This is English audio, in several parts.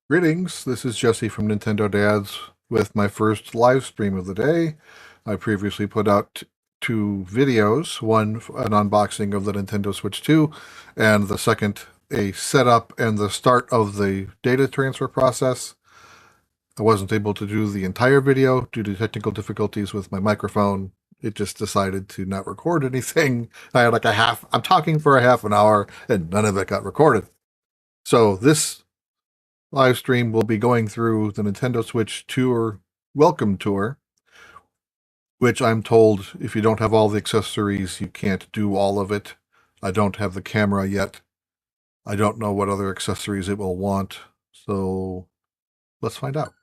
Greetings, this is Jesse from Nintendo Dads with my first live stream of the day. I previously put out two videos, one an unboxing of the Nintendo Switch 2, and the second a setup and the start of the data transfer process. I wasn't able to do the entire video due to technical difficulties with my microphone. It just decided to not record anything. I had like I'm talking for a half an hour and none of it got recorded. So this live stream will be going through the Nintendo Switch Tour Welcome Tour, which I'm told if you don't have all the accessories, you can't do all of it. I don't have the camera yet. I don't know what other accessories it will want, so let's find out.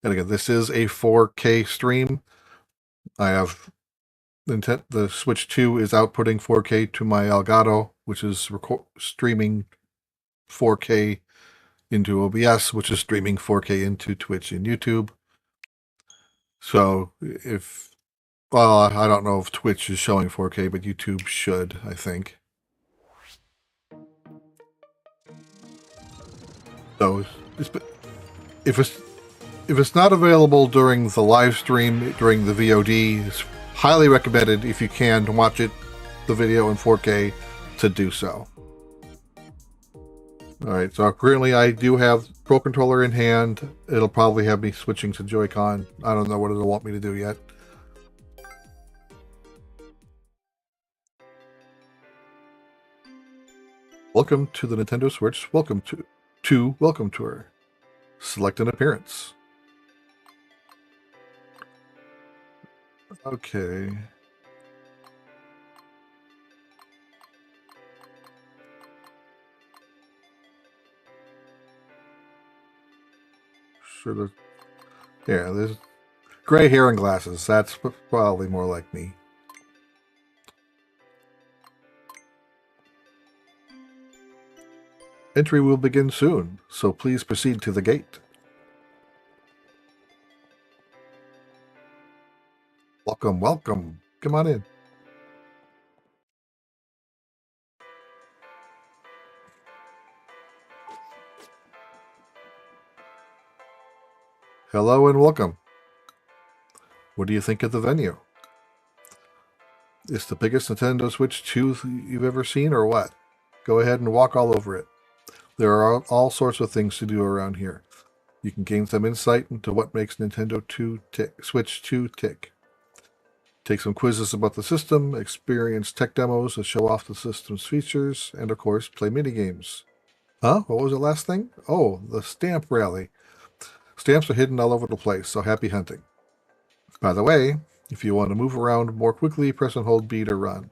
And again, this is a 4K stream. I have the Switch 2 is outputting 4K to my Elgato, which is streaming 4K into OBS, which is streaming 4K into Twitch and YouTube. So I don't know if Twitch is showing 4K, but YouTube should, I think. So if it's not available during the live stream, during the VOD, it's highly recommended if you can to watch the video in 4K to do so. Alright, so currently I do have Pro Controller in hand. It'll probably have me switching to Joy-Con. I don't know what it'll want me to do yet. Welcome to the Nintendo Switch Welcome Tour. Select an appearance. Okay. Yeah, there's gray hair and glasses. That's probably more like me. Entry will begin soon, so please proceed to the gate. Welcome, welcome. Come on in. Hello and welcome. What do you think of the venue? It's the biggest Nintendo Switch 2 you've ever seen, or what? Go ahead and walk all over it. There are all sorts of things to do around here. You can gain some insight into what makes Nintendo Switch 2 tick. Take some quizzes about the system, experience tech demos to show off the system's features, and of course, play minigames. Huh? What was the last thing? Oh, the stamp rally. Stamps are hidden all over the place, so happy hunting. By the way, if you want to move around more quickly, press and hold B to run.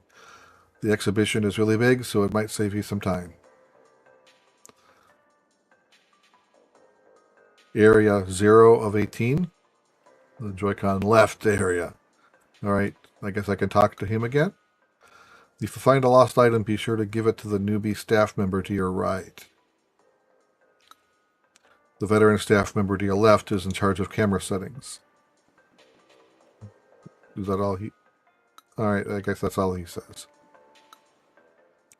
The exhibition is really big, so it might save you some time. Area 0 of 18. The Joy-Con left area. Alright, I guess I can talk to him again. If you find a lost item, be sure to give it to the newbie staff member to your right. The veteran staff member to your left is in charge of camera settings. Is that all he... Alright, I guess that's all he says.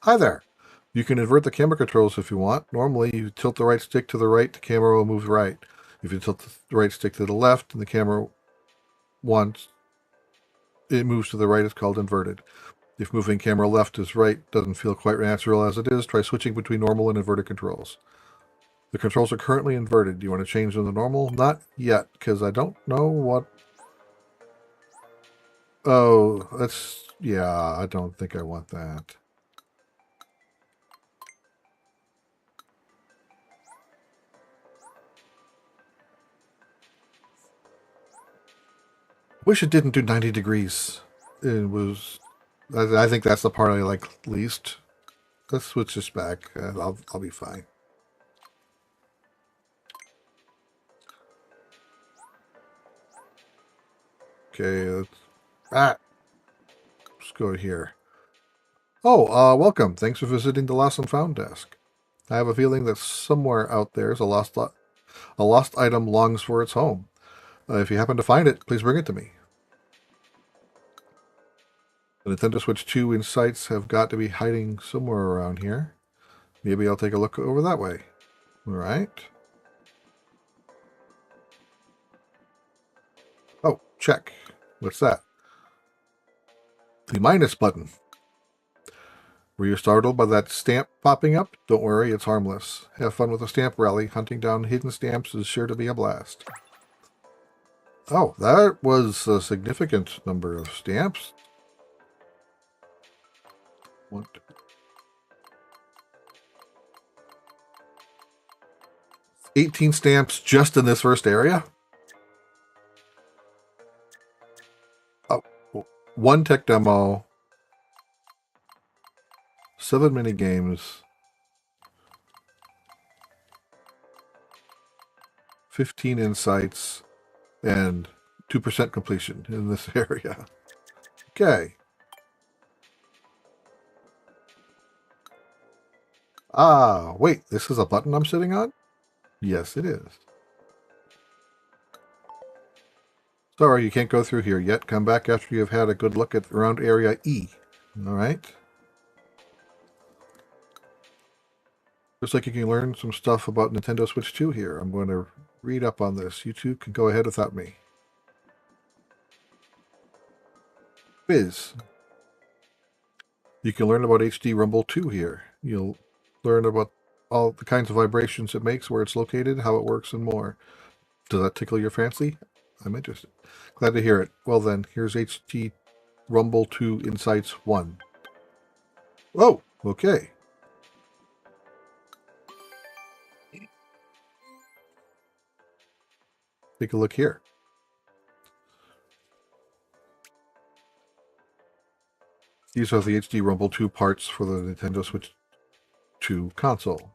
Hi there! You can invert the camera controls if you want. Normally, you tilt the right stick to the right, the camera will move right. If you tilt the right stick to the left, and the camera it moves to the right, it's called inverted. If moving camera left is right doesn't feel quite natural as it is, try switching between normal and inverted controls. The controls are currently inverted. Do you want to change them to normal? Not yet, because I don't know what... Oh, that's... Yeah, I don't think I want that. Wish it didn't do 90 degrees. It was... I think that's the part I like least. Let's switch this back. I'll be fine. Okay, let's go here. Oh, Welcome. Thanks for visiting the Lost and Found desk. I have a feeling that somewhere out there is a lost A lost item longs for its home. If you happen to find it, please bring it to me. The Nintendo Switch 2 insights have got to be hiding somewhere around here. Maybe I'll take a look over that way. All right. Oh, check. What's that? The minus button. Were you startled by that stamp popping up? Don't worry, it's harmless. Have fun with the stamp rally. Hunting down hidden stamps is sure to be a blast. Oh, that was a significant number of stamps. 1, 2, 18 stamps just in this first area? Oh, 1 tech demo, 7 mini games, 15 insights, and 2% completion in this area. Okay. Ah, wait, this is a button I'm sitting on? Yes, it is. Sorry, you can't go through here yet. Come back after you've had a good look at around area E. All right. Looks like you can learn some stuff about Nintendo Switch 2 here. I'm going to read up on this. You two can go ahead without me. Quiz. You can learn about HD Rumble 2 here. You'll learn about all the kinds of vibrations it makes, where it's located, how it works, and more. Does that tickle your fancy? I'm interested. Glad to hear it. Well then, here's HD Rumble 2 Insights 1. Whoa, okay. Take a look here. These are the HD Rumble 2 parts for the Nintendo Switch 2 console.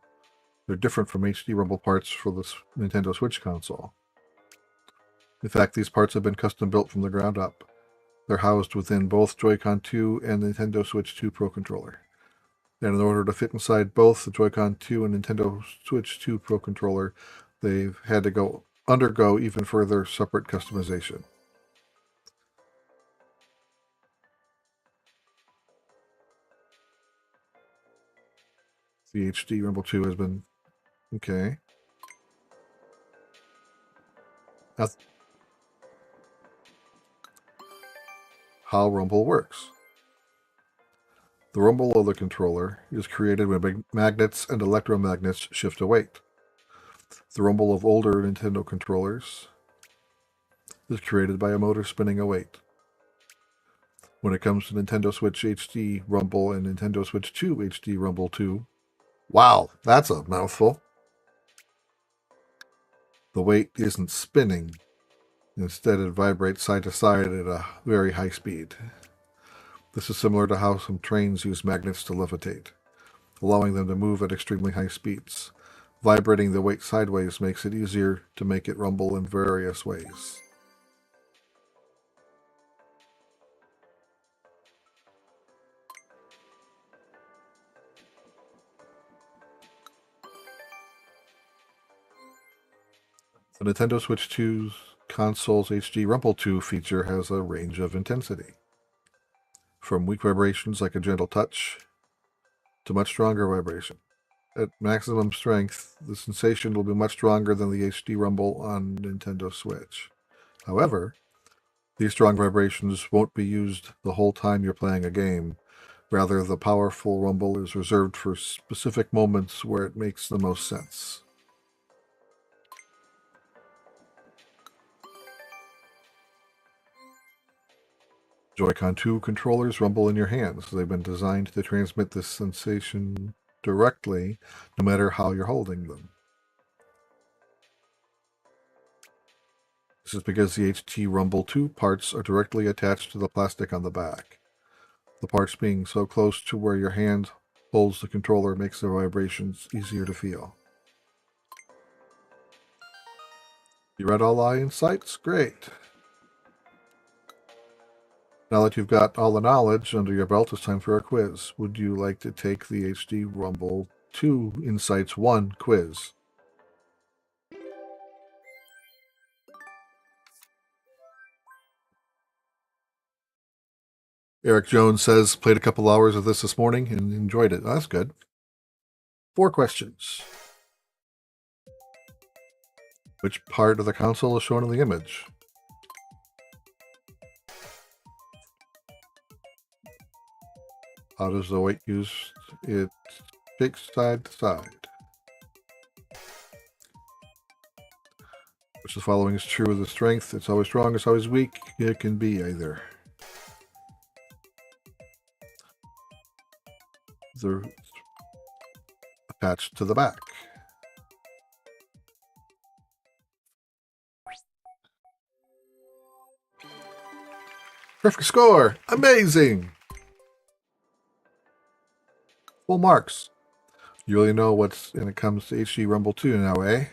They're different from HD Rumble parts for the Nintendo Switch console. In fact, these parts have been custom built from the ground up. They're housed within both Joy-Con 2 and the Nintendo Switch 2 Pro Controller. And in order to fit inside both the Joy-Con 2 and Nintendo Switch 2 Pro Controller, they've had to undergo even further separate customization. The HD Rumble 2 has been... Okay. Now, how Rumble works. The rumble of the controller is created when magnets and electromagnets shift a weight. The rumble of older Nintendo controllers is created by a motor spinning a weight. When it comes to Nintendo Switch HD Rumble and Nintendo Switch 2 HD Rumble 2, wow, that's a mouthful. The weight isn't spinning. Instead, it vibrates side to side at a very high speed. This is similar to how some trains use magnets to levitate, allowing them to move at extremely high speeds. Vibrating the weight sideways makes it easier to make it rumble in various ways. The Nintendo Switch 2's console's HD Rumble 2 feature has a range of intensity, from weak vibrations like a gentle touch to much stronger vibration. At maximum strength, the sensation will be much stronger than the HD Rumble on Nintendo Switch. However, these strong vibrations won't be used the whole time you're playing a game. Rather, the powerful rumble is reserved for specific moments where it makes the most sense. Joy-Con 2 controllers rumble in your hands. They've been designed to transmit this sensation directly, no matter how you're holding them. This is because the HD Rumble 2 parts are directly attached to the plastic on the back. The parts being so close to where your hand holds the controller makes the vibrations easier to feel. You read all the insights? Great. Now that you've got all the knowledge under your belt, it's time for a quiz. Would you like to take the HD Rumble 2 Insights 1 quiz? Eric Jones says, played a couple hours of this morning and enjoyed it. Oh, that's good. 4 questions. Which part of the console is shown in the image? How does the weight use it shakes side to side? Which the following is true of the strength? It's always strong, it's always weak. It can be either. They're attached to the back. Perfect score! Amazing! Full marks. You really know what's when it comes to HD Rumble 2 now, eh?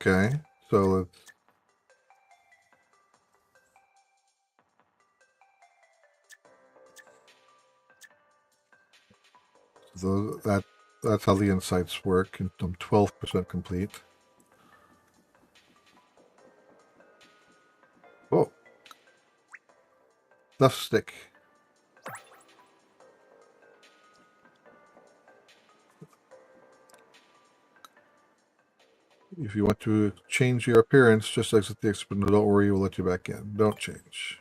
Okay, so let's... So that's how the insights work, and I'm 12% complete. Oh. Left stick. If you want to change your appearance, just exit the exit. Don't worry, we'll let you back in. Don't change.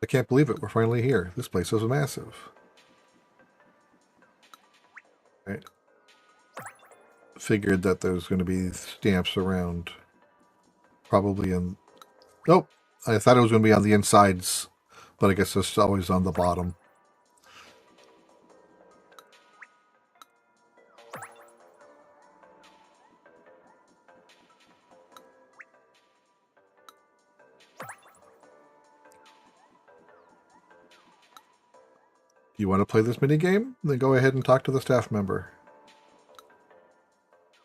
I can't believe it. We're finally here. This place is massive. Right. Figured that there's going to be stamps around. Probably in... Nope. I thought it was going to be on the insides, but I guess it's always on the bottom. You want to play this mini game? Then go ahead and talk to the staff member.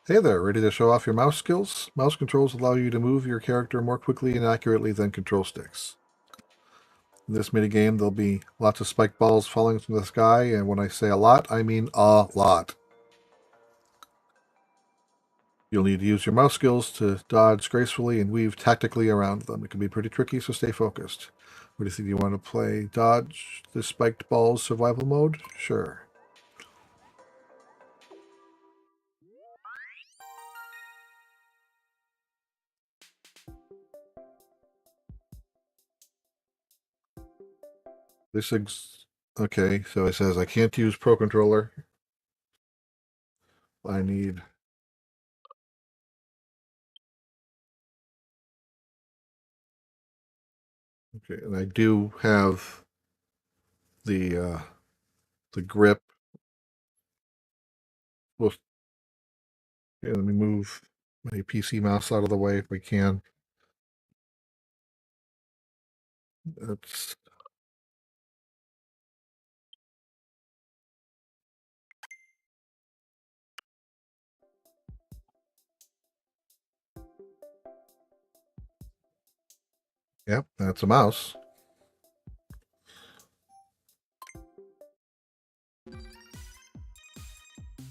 Hey there, ready to show off your mouse skills? Mouse controls allow you to move your character more quickly and accurately than control sticks. In this mini game, there'll be lots of spike balls falling from the sky, and when I say a lot, I mean a lot. You'll need to use your mouse skills to dodge gracefully and weave tactically around them. It can be pretty tricky, so stay focused. What do you think? You want to play dodge the spiked balls survival mode? Sure. Okay, so it says I can't use Pro Controller. I need... Okay, and I do have the grip. Well, okay, let me move my PC mouse out of the way if we can. That's... Yep, that's a mouse.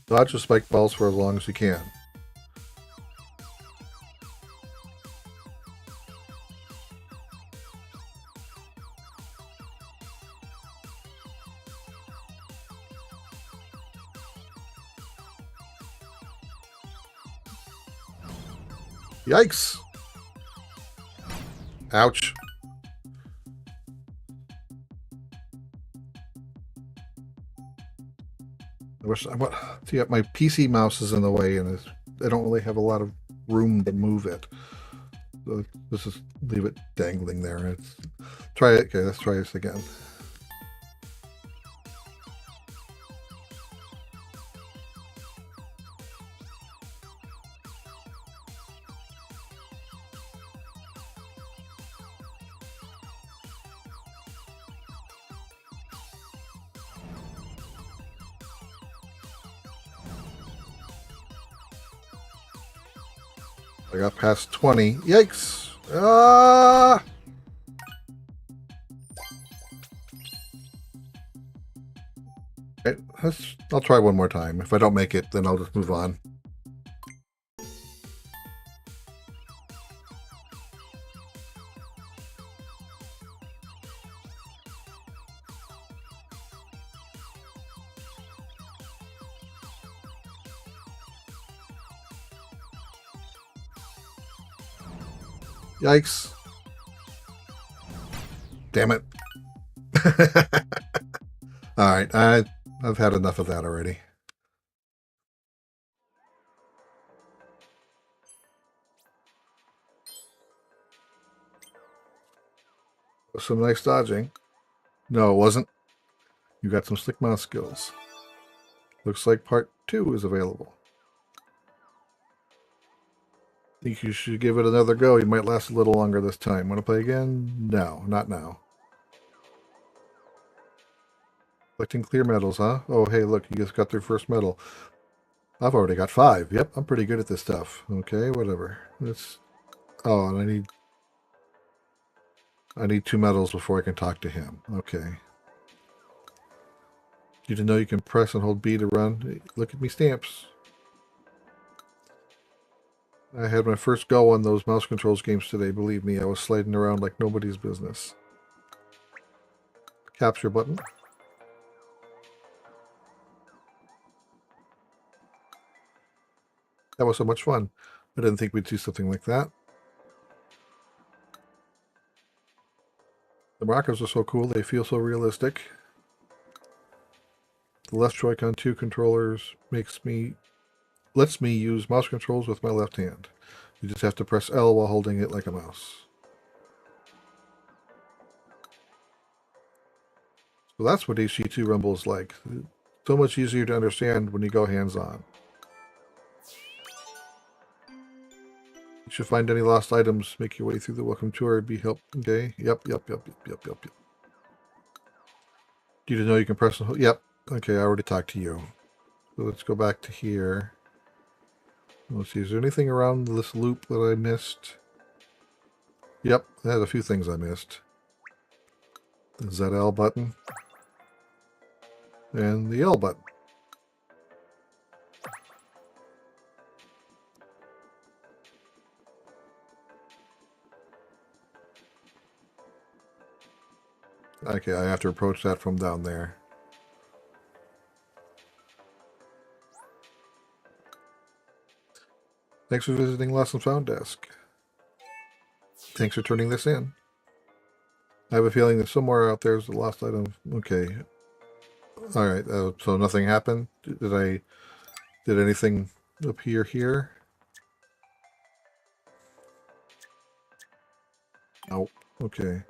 Dodge the spike balls for as long as you can. Yikes! Ouch. I wish see, my PC mouse is in the way, and I don't really have a lot of room to move it. So let's just leave it dangling there. Try it. Okay, let's try this again. I got past 20. Yikes! Ah! Okay, I'll try one more time. If I don't make it, then I'll just move on. Yikes. Damn it. All right, I've had enough of that already. Some nice dodging. No, it wasn't. You got some slick mouse skills. Looks like part 2 is available. Think you should give it another go. You might last a little longer this time. Want to play again? No, not now. Collecting clear medals, huh? Oh, hey, look, you just got their first medal. I've already got 5. Yep, I'm pretty good at this stuff. Okay, whatever. Let's. Oh, and I need 2 medals before I can talk to him. Okay. You didn't know you can press and hold B to run? Look at me stamps. I had my first go on those mouse controls games today. Believe me, I was sliding around like nobody's business. Capture button. That was so much fun. I didn't think we'd do something like that. The markers are so cool. They feel so realistic. The left Joy-Con 2 controllers lets me use mouse controls with my left hand. You just have to press L while holding it like a mouse. So that's what HG2 Rumble is like. So much easier to understand when you go hands-on. You should find any lost items, make your way through the welcome tour, be helped. Okay. Yep. Do you know you can press and hold? Yep. Okay, I already talked to you. So let's go back to here. Let's see, is there anything around this loop that I missed? Yep, I had a few things I missed. The ZL button. And the L button. Okay, I have to approach that from down there. Thanks for visiting Lost and Found Desk. Thanks for turning this in. I have a feeling that somewhere out there is a lost item. Okay. Alright, so nothing happened? Did anything appear here? Nope. Okay.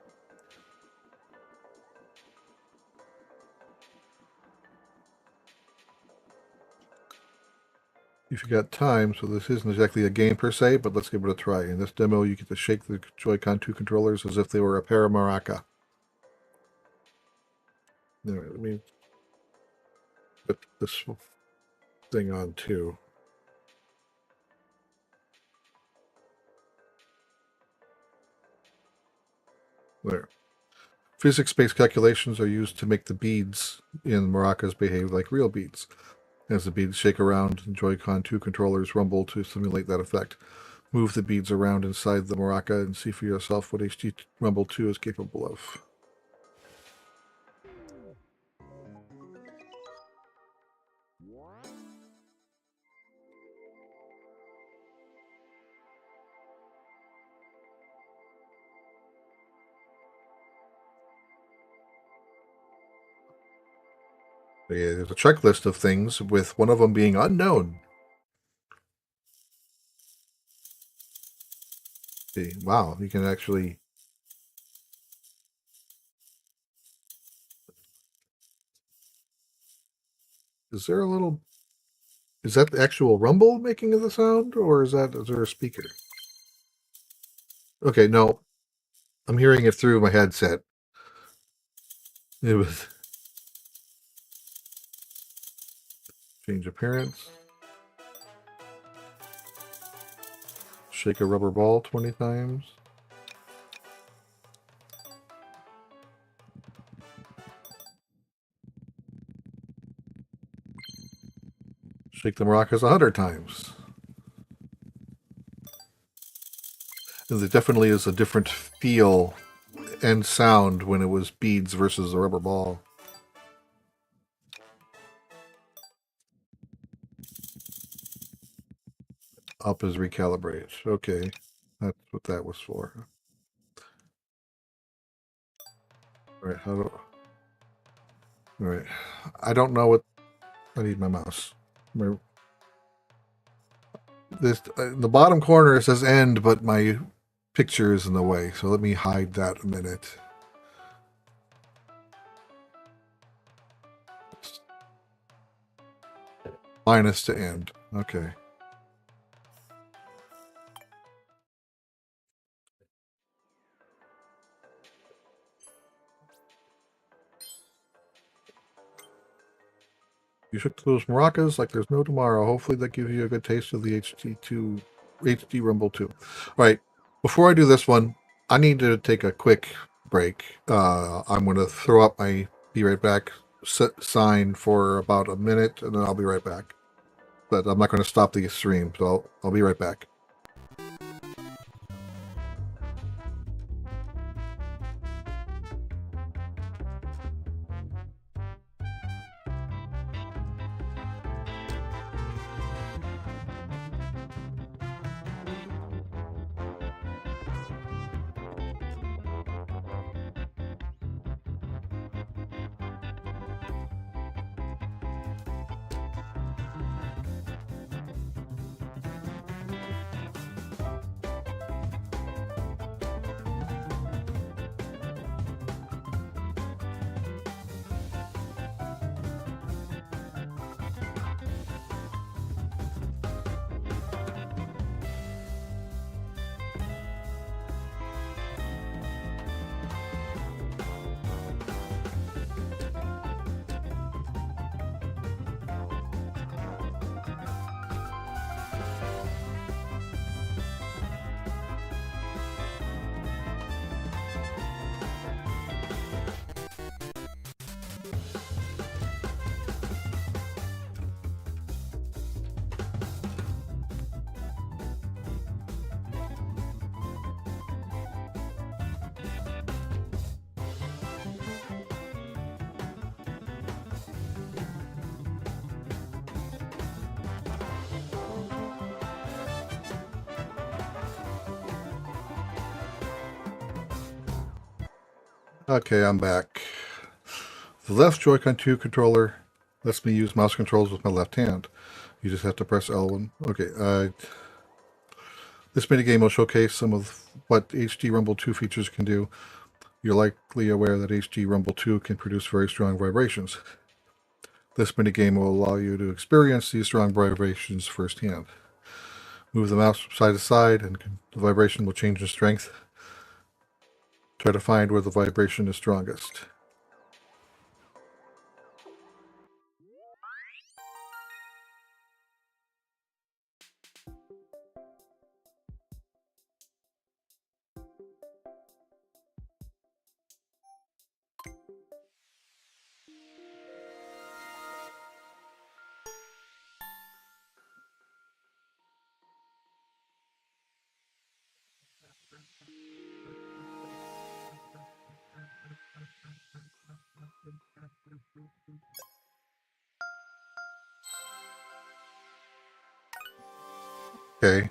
If you got time, so this isn't exactly a game per se, but let's give it a try. In this demo, you get to shake the Joy-Con 2 controllers as if they were a pair of maraca. Anyway, let me put this thing on too. There. Physics-based calculations are used to make the beads in maracas behave like real beads. As the beads shake around, Joy-Con 2 controllers rumble to simulate that effect. Move the beads around inside the maraca and see for yourself what HG Rumble 2 is capable of. There's a checklist of things, with one of them being unknown. See, wow, you can actually. Is there a little? Is that the actual rumble making of the sound, or is there a speaker? Okay, no, I'm hearing it through my headset. It was change appearance. Shake a rubber ball 20 times. Shake the maracas 100 times. And there definitely is a different feel and sound when it was beads versus a rubber ball. Up is recalibrate. Okay. That's what that was for. All right, how do... All right. I don't know what... I need my mouse. This in the bottom corner it says end, but my picture is in the way, so let me hide that a minute. Minus to end. Okay. You shook those maracas like there's no tomorrow. Hopefully that gives you a good taste of the HD Rumble 2. All right. Before I do this one, I need to take a quick break. I'm going to throw up my be right back sign for about a minute, and then I'll be right back. But I'm not going to stop the stream, so I'll be right back. Okay, I'm back. The left Joy-Con 2 controller lets me use mouse controls with my left hand. You just have to press L1. Okay, this minigame will showcase some of what HD Rumble 2 features can do. You're likely aware that HD Rumble 2 can produce very strong vibrations. This minigame will allow you to experience these strong vibrations firsthand. Move the mouse from side to side and the vibration will change in strength. Try to find where the vibration is strongest. Okay.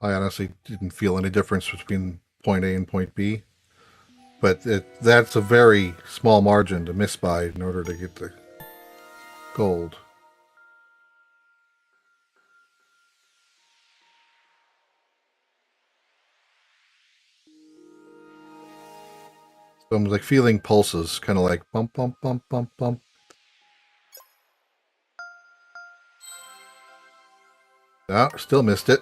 I honestly didn't feel any difference between point A and point B, but that's a very small margin to miss by in order to get the gold. So I'm like feeling pulses, kind of like bump, bump, bump, bump, bump. Ah, still missed it.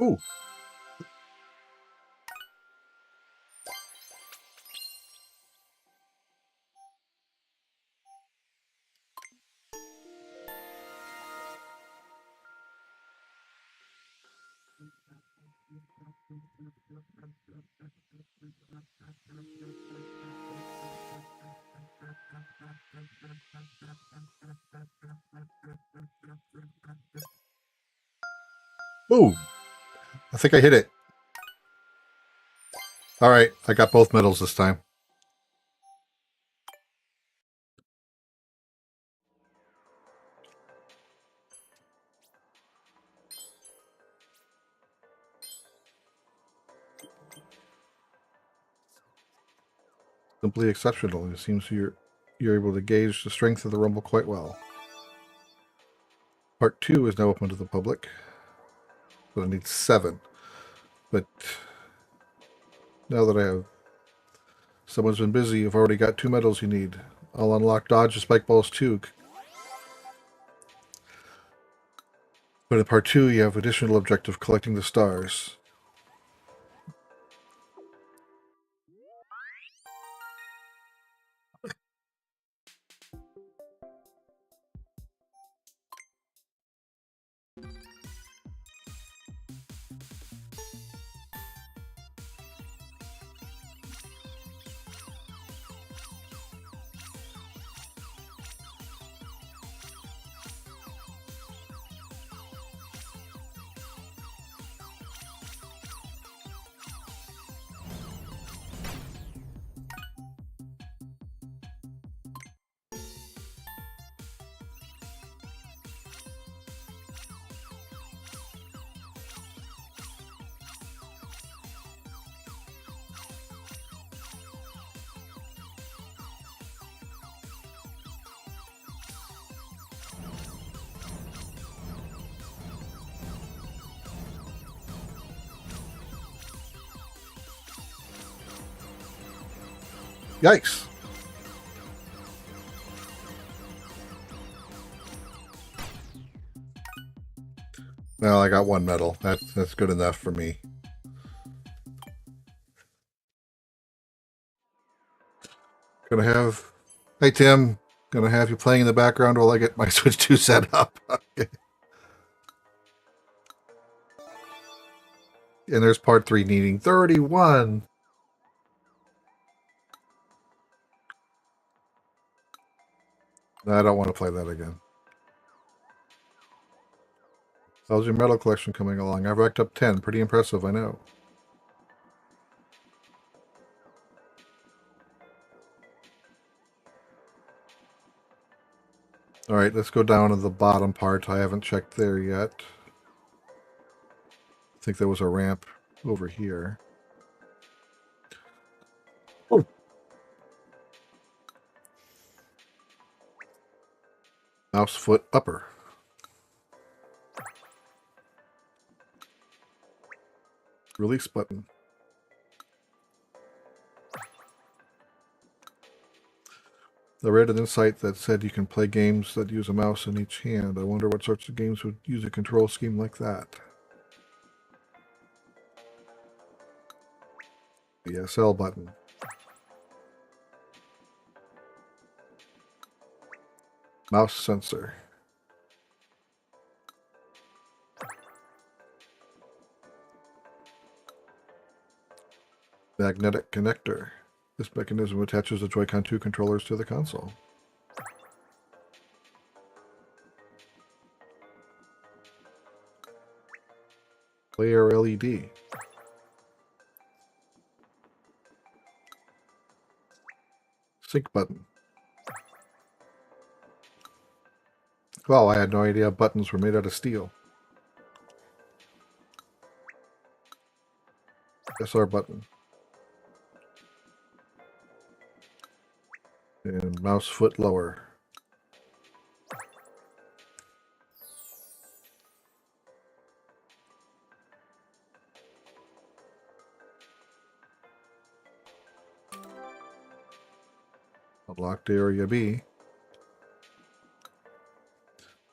Ooh. Boom! I think I hit it. All right, I got both medals this time. Simply exceptional. It seems you're able to gauge the strength of the rumble quite well. Part 2 is now open to the public, but I need 7. But now that I have someone's been busy, you've already got 2 medals you need. I'll unlock dodge and spike balls too. But in part 2, you have additional objective collecting the stars. Yikes! Well, I got 1 medal. That's good enough for me. Gonna have... Hey, Tim. Gonna have you playing in the background while I get my Switch 2 set up. Okay. And there's part 3 needing 31. No, I don't want to play that again. How's your medal collection coming along? I've racked up 10. Pretty impressive, I know. All right, let's go down to the bottom part. I haven't checked there yet. I think there was a ramp over here. Oh. Mouse foot upper. Release button. I read an insight that said you can play games that use a mouse in each hand. I wonder what sorts of games would use a control scheme like that. The SL button. Mouse sensor. Magnetic connector. This mechanism attaches the Joy-Con 2 controllers to the console. Player LED. Sync button. Well, I had no idea buttons were made out of steel. SR button. And mouse foot lower. Unlocked area B.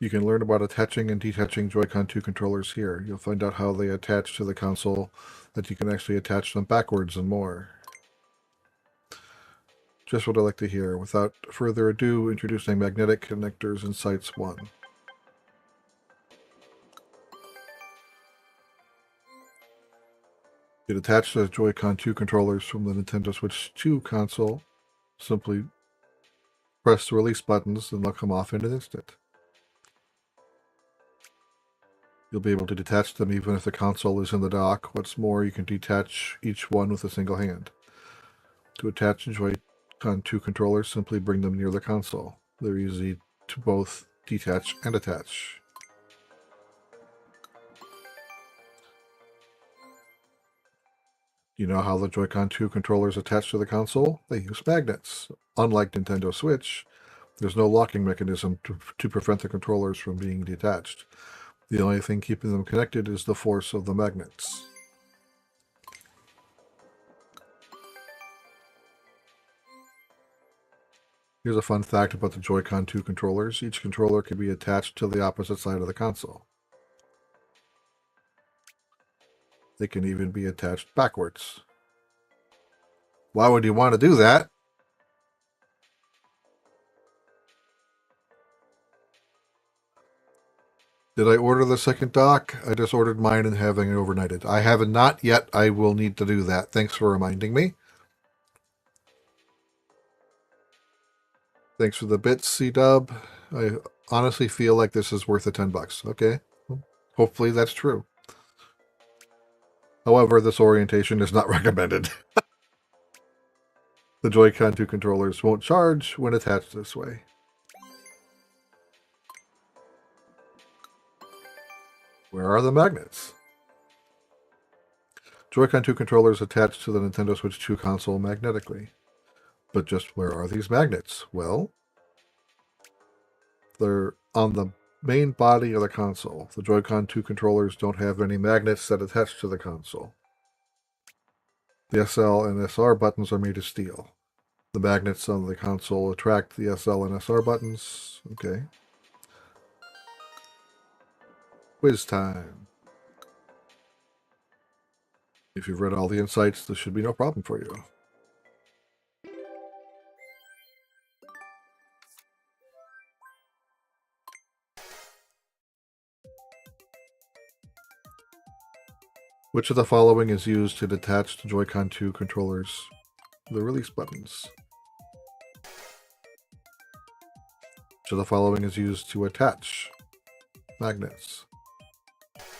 You can learn about attaching and detaching Joy-Con 2 controllers here. You'll find out how they attach to the console, that you can actually attach them backwards and more. Just what I like to hear. Without further ado, introducing magnetic connectors in Sites 1. You can attach the Joy-Con 2 controllers from the Nintendo Switch 2 console. Simply press the release buttons and they'll come off in an instant. You'll be able to detach them even if the console is in the dock. What's more, you can detach each one with a single hand. To attach Joy-Con 2 controllers, simply bring them near the console. They're easy to both detach and attach. You know how the Joy-Con 2 controllers attach to the console? They use magnets. Unlike Nintendo Switch, there's no locking mechanism to prevent the controllers from being detached. The only thing keeping them connected is the force of the magnets. Here's a fun fact about the Joy-Con 2 controllers. Each controller can be attached to the opposite side of the console. They can even be attached backwards. Why would you want to do that? Did I order the second dock? I just ordered mine and having it overnighted. I haven't not yet. I will need to do that. Thanks for reminding me. Thanks for the bits, C-Dub. I honestly feel like this is worth the $10. Okay. Hopefully that's true. However, this orientation is not recommended. The Joy-Con 2 controllers won't charge when attached this way. Where are the magnets? Joy-Con 2 controllers attach to the Nintendo Switch 2 console magnetically. But just where are these magnets? Well, they're on the main body of the console. The Joy-Con 2 controllers don't have any magnets that attach to the console. The SL and SR buttons are made of steel. The magnets on the console attract the SL and SR buttons. Okay. Quiz time. If you've read all the insights, this should be no problem for you. Which of the following is used to detach the Joy-Con 2 controllers? The release buttons. Which of the following is used to attach magnets?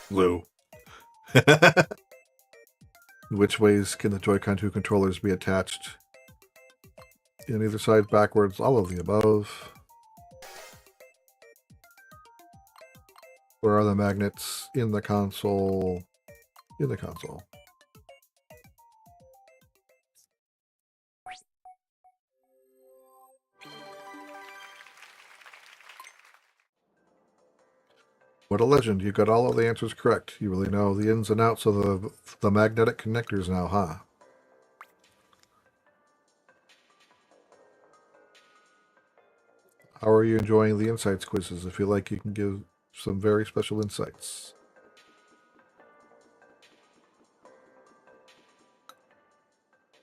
Blue. Which ways can the Joy-Con 2 controllers be attached? On either side, backwards, all of the above. Where are the magnets? In the console. In the console. What a legend. You got all of the answers correct. You really know the ins and outs of the magnetic connectors now, huh? How are you enjoying the insights quizzes? I feel like you can give some very special insights.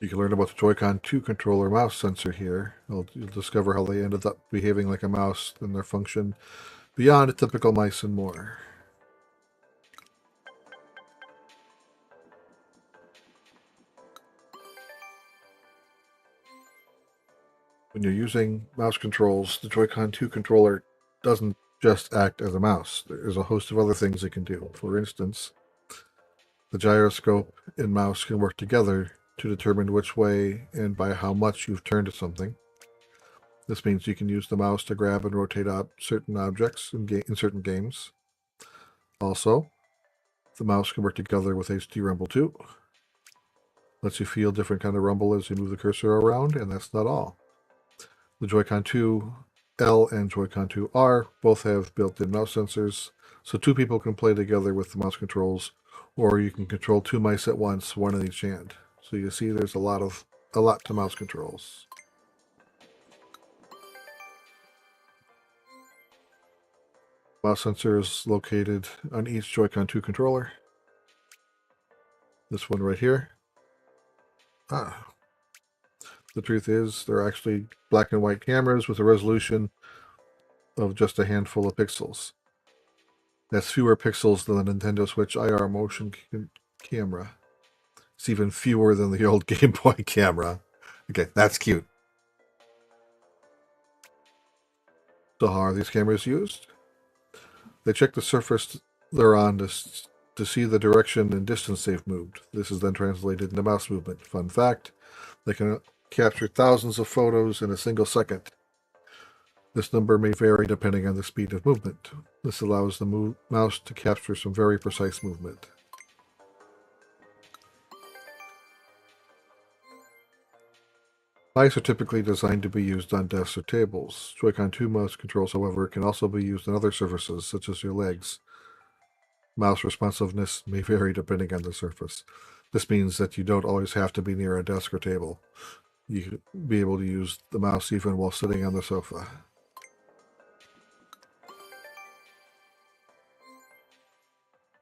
You can learn about the Joy-Con 2 controller mouse sensor here. You'll discover how they ended up behaving like a mouse and their function beyond a typical mice and more. When you're using mouse controls, the Joy-Con 2 controller doesn't just act as a mouse. There's a host of other things it can do. For instance, the gyroscope and mouse can work together to determine which way and by how much you've turned something. This means you can use the mouse to grab and rotate certain objects in certain games. Also, the mouse can work together with HD Rumble 2. Lets you feel different kind of rumble as you move the cursor around, and that's not all. The Joy-Con 2 L and Joy-Con 2 R both have built-in mouse sensors, so two people can play together with the mouse controls, or you can control two mice at once, one in each hand. So you see there's a lot to mouse controls. Mouse sensor is located on each Joy-Con 2 controller. This one right here. The truth is, they're actually black and white cameras with a resolution of just a handful of pixels. That's fewer pixels than the Nintendo Switch IR motion camera. It's even fewer than the old Game Boy camera. Okay, that's cute. So how are these cameras used? They check the surface they're on to see the direction and distance they've moved. This is then translated into mouse movement. Fun fact, they can capture thousands of photos in a single second. This number may vary depending on the speed of movement. This allows the mouse to capture some very precise movement. Mice are typically designed to be used on desks or tables. Joy-Con 2 mouse controls, however, can also be used on other surfaces, such as your legs. Mouse responsiveness may vary depending on the surface. This means that you don't always have to be near a desk or table. You can be able to use the mouse even while sitting on the sofa.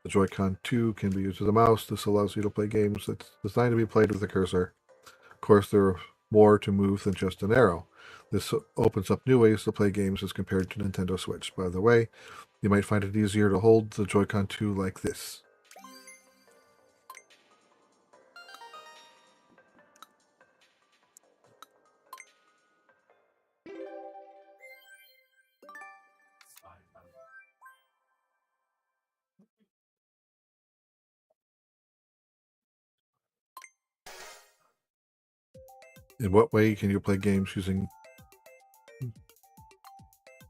The Joy-Con 2 can be used as a mouse. This allows you to play games that's designed to be played with a cursor. Of course, there are more to move than just an arrow. This opens up new ways to play games as compared to Nintendo Switch. By the way, you might find it easier to hold the Joy-Con 2 like this. In what way can you play games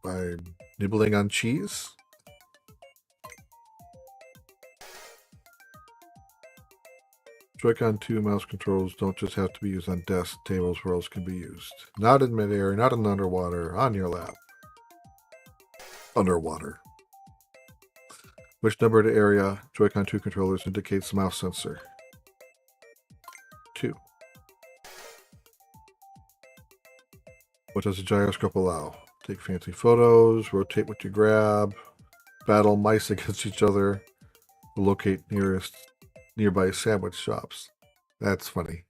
by nibbling on cheese? Joy-Con 2 mouse controls don't just have to be used on desks, tables, where else can be used. Not in midair, not in underwater, on your lap. Underwater. Which number to area Joy-Con 2 controllers indicates the mouse sensor? 2. What does a gyroscope allow? Take fancy photos, rotate what you grab, battle mice against each other, locate nearby sandwich shops. That's funny.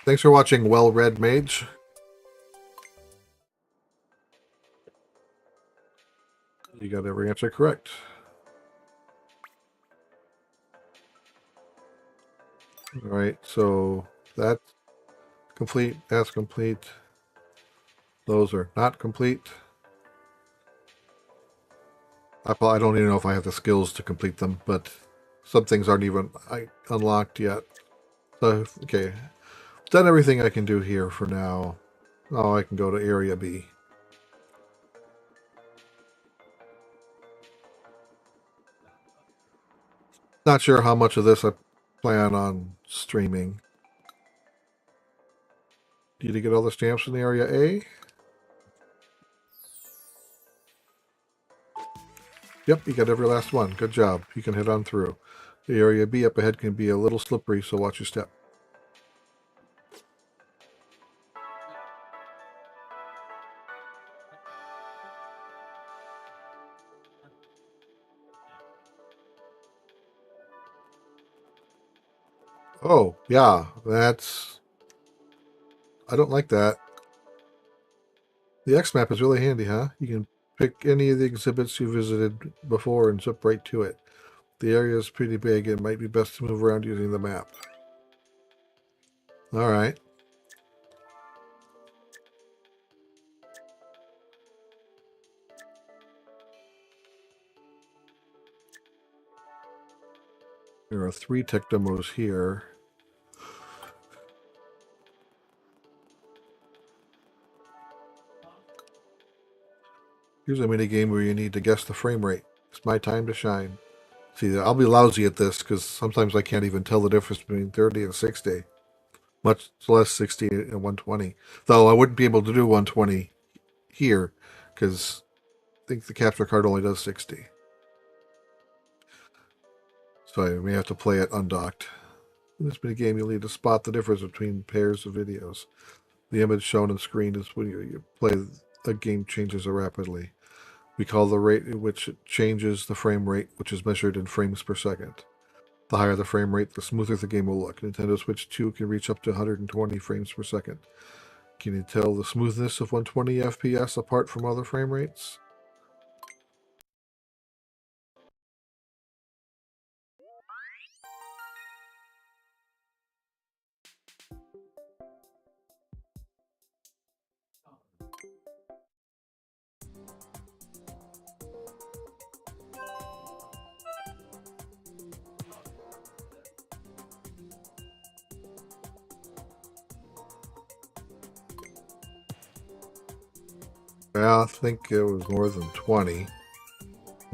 Thanks for watching, Well-Read Mage. You got every answer correct. All right, so that's complete. That's complete. Those are not complete. I don't even know if I have the skills to complete them, but some things aren't even unlocked yet. So, okay. Done everything I can do here for now. Oh, I can go to Area B. Not sure how much of this I plan on streaming. Did you get all the stamps in the Area A? Yep, you got every last one. Good job. You can head on through. The Area B up ahead can be a little slippery, so watch your step. Oh, yeah, that's... I don't like that. The X map is really handy, huh? You can pick any of the exhibits you visited before and zip right to it. The area is pretty big. It might be best to move around using the map. All right. There are 3 tech demos here. Here's a mini game where you need to guess the frame rate. It's my time to shine. See, I'll be lousy at this because sometimes I can't even tell the difference between 30 and 60. Much less 60 and 120. Though I wouldn't be able to do 120 here because I think the capture card only does 60. So I may have to play it undocked. In this mini game, you'll need to spot the difference between pairs of videos. The image shown on screen is when you play a game changes rapidly. We call the rate at which it changes the frame rate, which is measured in frames per second. The higher the frame rate, the smoother the game will look. Nintendo Switch 2 can reach up to 120 frames per second. Can you tell the smoothness of 120 FPS apart from other frame rates? I think it was more than 20.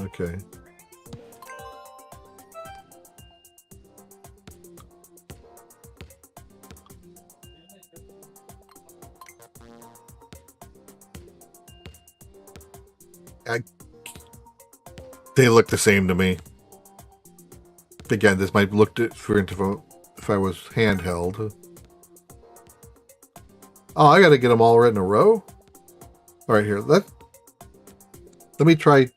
Okay. They look the same to me. Again, this might look different if I was handheld. Oh, I got to get them all right in a row. All right, here. Let me try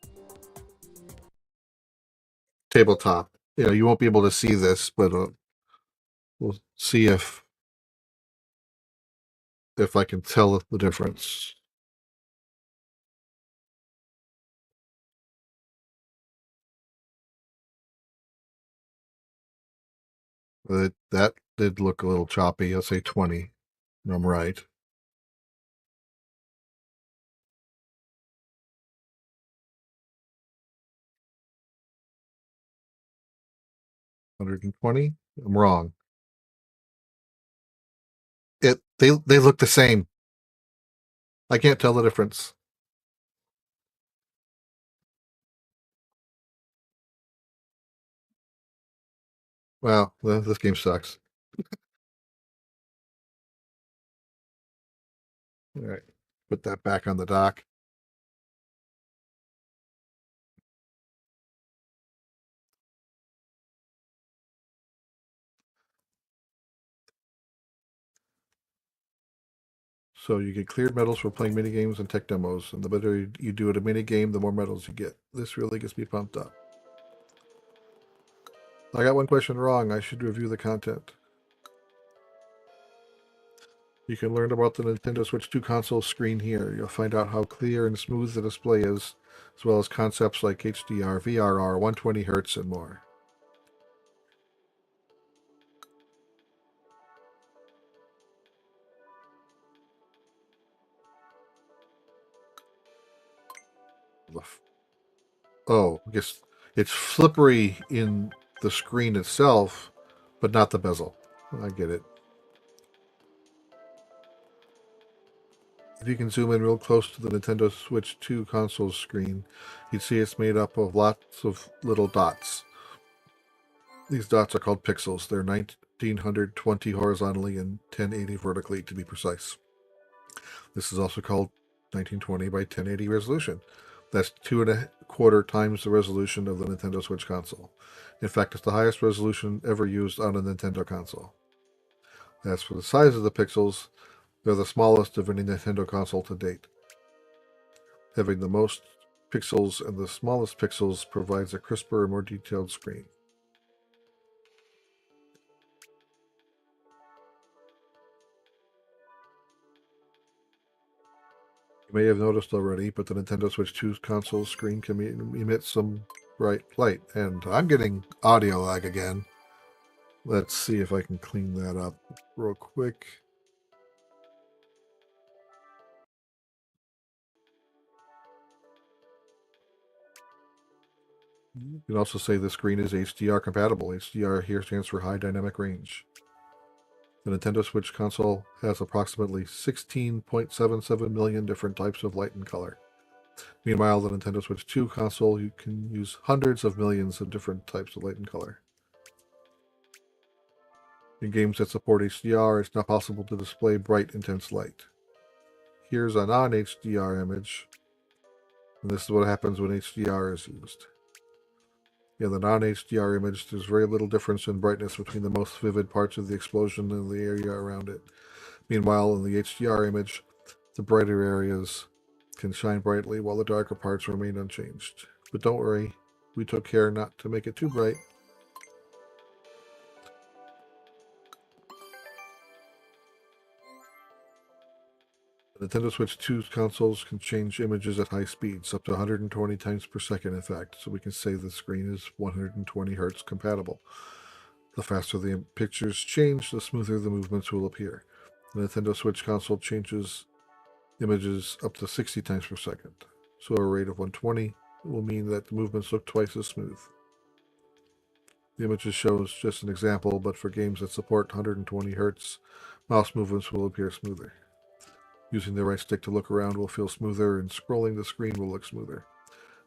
tabletop. You won't be able to see this, but we'll see if I can tell the difference. That did look a little choppy. I'll say 20. I'm right. 120. I'm wrong. They look the same. I can't tell the difference. Well, this game sucks. All right, put that back on the dock. So you get cleared medals for playing mini games and tech demos, and the better you do at a mini game, the more medals you get. This really gets me pumped up. I got one question wrong. I should review the content. You can learn about the Nintendo Switch 2 console screen here. You'll find out how clear and smooth the display is, as well as concepts like HDR, VRR, 120 Hz, and more. Oh, I guess it's slippery in the screen itself, but not the bezel. I get it. If you can zoom in real close to the Nintendo Switch 2 console screen, you'd see it's made up of lots of little dots. These dots are called pixels. They're 1920 horizontally and 1080 vertically to be precise. This is also called 1920 by 1080 resolution. That's 2.25 times the resolution of the Nintendo Switch console. In fact, it's the highest resolution ever used on a Nintendo console. As for the size of the pixels, they're the smallest of any Nintendo console to date. Having the most pixels and the smallest pixels provides a crisper and more detailed screen. You may have noticed already, but the Nintendo Switch 2 console screen can emit some bright light, and I'm getting audio lag again. Let's see if I can clean that up real quick. You can also say the screen is HDR compatible. HDR here stands for High Dynamic Range. The Nintendo Switch console has approximately 16.77 million different types of light and color. Meanwhile, the Nintendo Switch 2 console, you can use hundreds of millions of different types of light and color. In games that support HDR, it's not possible to display bright, intense light. Here's a non-HDR image, and this is what happens when HDR is used. In the non-HDR image, there's very little difference in brightness between the most vivid parts of the explosion and the area around it. Meanwhile, in the HDR image, the brighter areas can shine brightly while the darker parts remain unchanged. But don't worry, we took care not to make it too bright. The Nintendo Switch 2 consoles can change images at high speeds, up to 120 times per second, in fact, so we can say the screen is 120 Hz compatible. The faster the pictures change, the smoother the movements will appear. The Nintendo Switch console changes images up to 60 times per second, so a rate of 120 will mean that the movements look twice as smooth. The images shows just an example, but for games that support 120 Hz, mouse movements will appear smoother. Using the right stick to look around will feel smoother, and scrolling the screen will look smoother.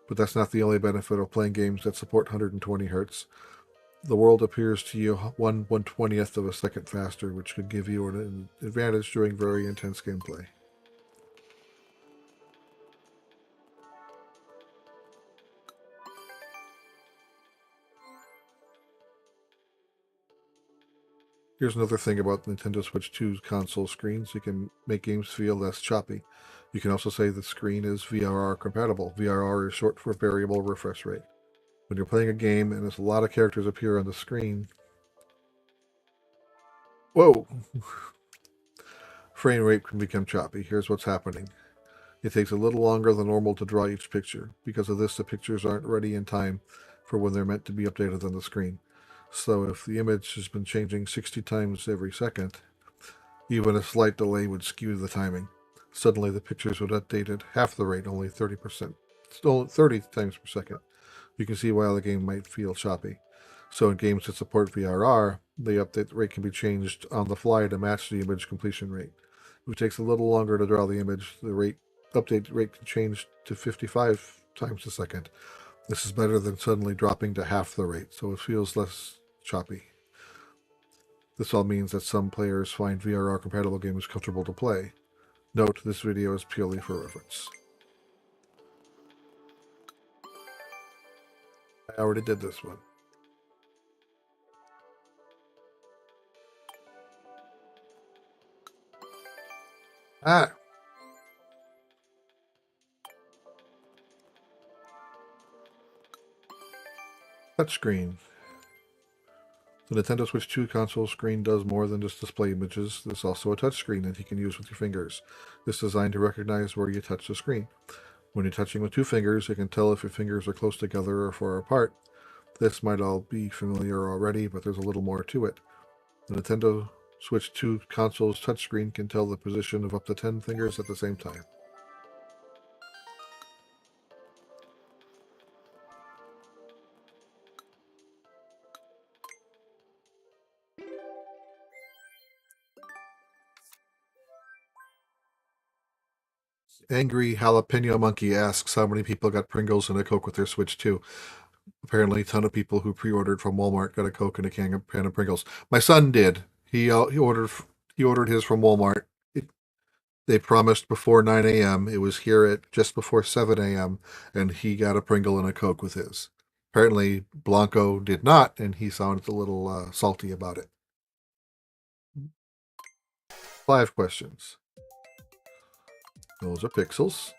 But that's not the only benefit of playing games that support 120 Hz. The world appears to you 1/120th of a second faster, which could give you an advantage during very intense gameplay. Here's another thing about Nintendo Switch 2's console screens. You can make games feel less choppy. You can also say the screen is VRR compatible. VRR is short for variable refresh rate. When you're playing a game and there's a lot of characters appear on the screen, whoa! Frame rate can become choppy. Here's what's happening. It takes a little longer than normal to draw each picture. Because of this, the pictures aren't ready in time for when they're meant to be updated on the screen. So if the image has been changing 60 times every second, even a slight delay would skew the timing. Suddenly the pictures would update at half the rate, only 30%. Still 30 times per second. You can see why the game might feel choppy. So in games that support VRR, the update rate can be changed on the fly to match the image completion rate. If it takes a little longer to draw the image, the update rate can change to 55 times a second. This is better than suddenly dropping to half the rate, so it feels less choppy. This all means that some players find VRR compatible games comfortable to play. Note, this video is purely for reference. I already did this one. Ah! Touchscreen. The Nintendo Switch 2 console screen does more than just display images. There's also a touchscreen that you can use with your fingers. It's designed to recognize where you touch the screen. When you're touching with two fingers, it can tell if your fingers are close together or far apart. This might all be familiar already, but there's a little more to it. The Nintendo Switch 2 console's touchscreen can tell the position of up to 10 fingers at the same time. Angry Jalapeno Monkey asks how many people got Pringles and a Coke with their Switch 2. Apparently, a ton of people who pre-ordered from Walmart got a Coke and a can of Pringles. My son did. He ordered his from Walmart. They promised before 9 a.m. It was here at just before 7 a.m. and he got a Pringle and a Coke with his. Apparently, Blanco did not, and he sounded a little salty about it. 5 questions. Those are pixels.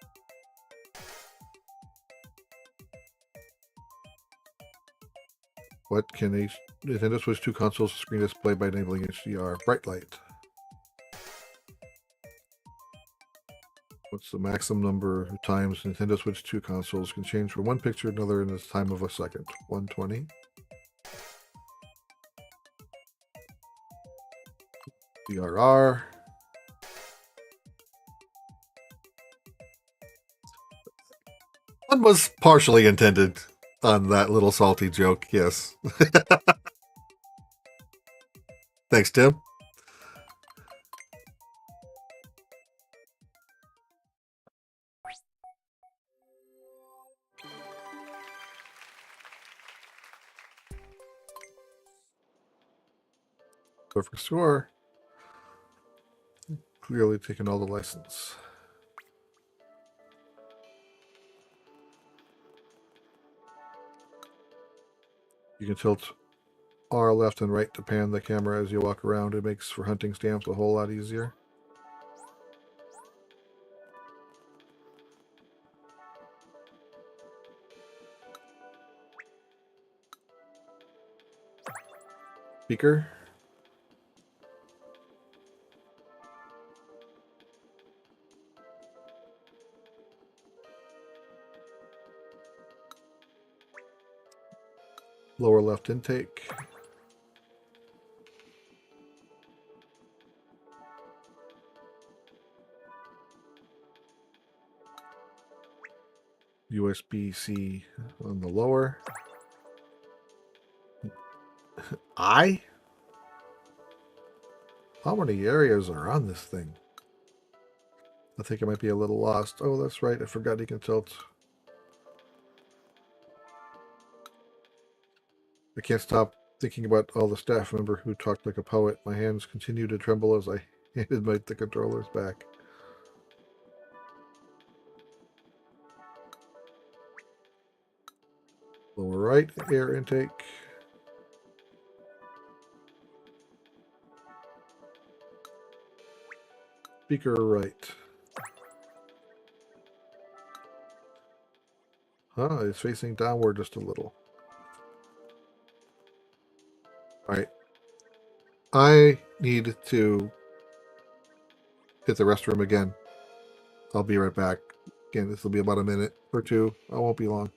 What can a Nintendo Switch 2 console's screen display by enabling HDR? Bright light. What's the maximum number of times Nintendo Switch 2 consoles can change from one picture to another in the time of a second? 120. VRR. One was partially intended on that little salty joke, yes. Thanks, Tim. Perfect score. Clearly taking all the license. You can tilt R left and right to pan the camera as you walk around. It makes for hunting stamps a whole lot easier. Speaker. Lower left intake. USB-C on the lower. I? How many areas are on this thing? I think I might be a little lost. Oh, that's right. I forgot he can tilt. I can't stop thinking about all the staff member who talked like a poet. My hands continue to tremble as I handed the controllers back. Lower right, air intake. Speaker right. Huh, it's facing downward just a little. Alright. I need to hit the restroom again. I'll be right back. Again, this will be about a minute or two. I won't be long.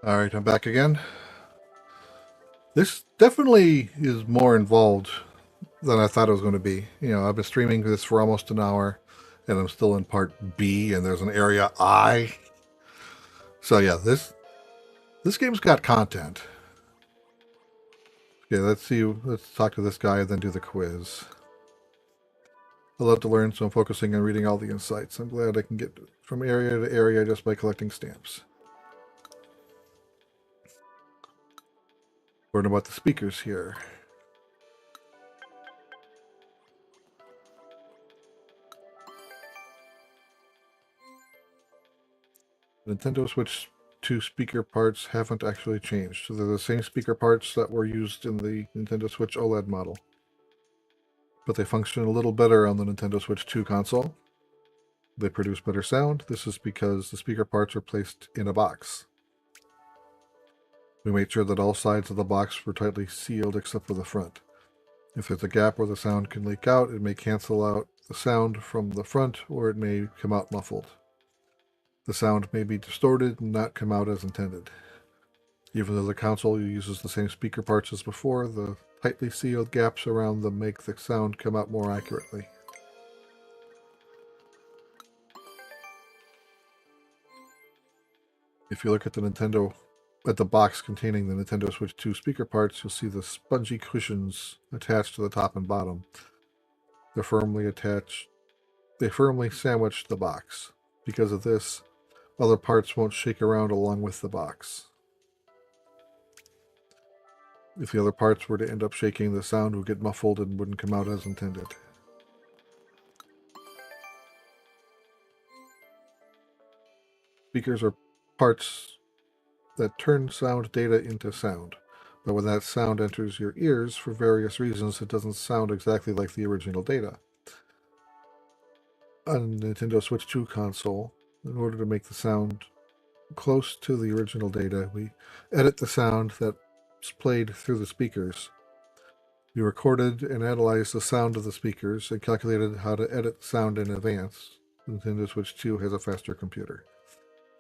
Alright, I'm back again. This definitely is more involved than I thought it was going to be. You know, I've been streaming this for almost an hour, and I'm still in part B, and there's an area I. So yeah, this game's got content. Okay, let's see. Let's talk to this guy and then do the quiz. I love to learn, so I'm focusing on reading all the insights. I'm glad I can get from area to area just by collecting stamps. Learn about the speakers here. Nintendo Switch 2 speaker parts haven't actually changed. So they're the same speaker parts that were used in the Nintendo Switch OLED model. But they function a little better on the Nintendo Switch 2 console. They produce better sound. This is because the speaker parts are placed in a box. We made sure that all sides of the box were tightly sealed except for the front. If there's a gap where the sound can leak out, it may cancel out the sound from the front, or it may come out muffled. The sound may be distorted and not come out as intended. Even though the console uses the same speaker parts as before, the tightly sealed gaps around them make the sound come out more accurately. If you look at the box containing the Nintendo Switch 2 speaker parts, you'll see the spongy cushions attached to the top and bottom. They're firmly attached. They firmly sandwich the box. Because of this, other parts won't shake around along with the box. If the other parts were to end up shaking, the sound would get muffled and wouldn't come out as intended. Speakers are parts that turn sound data into sound. But when that sound enters your ears, for various reasons, it doesn't sound exactly like the original data. On Nintendo Switch 2 console, in order to make the sound close to the original data. We edit the sound that's played through the speakers. We recorded and analyzed the sound of the speakers and calculated how to edit sound in advance. The Nintendo Switch 2 has a faster computer.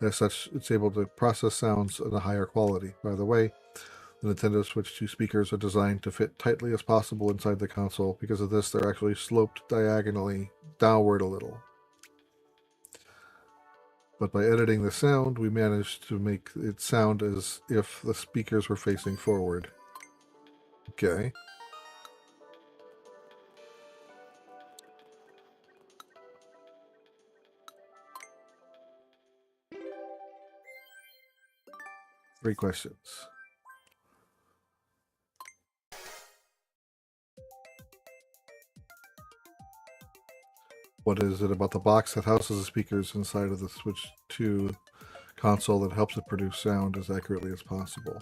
As such, it's able to process sounds at a higher quality. By the way, the Nintendo Switch 2 speakers are designed to fit tightly as possible inside the console. Because of this, they're actually sloped diagonally downward a little. But by editing the sound, we managed to make it sound as if the speakers were facing forward. Okay. Three questions. What is it about the box that houses the speakers inside of the Switch 2 console that helps it produce sound as accurately as possible?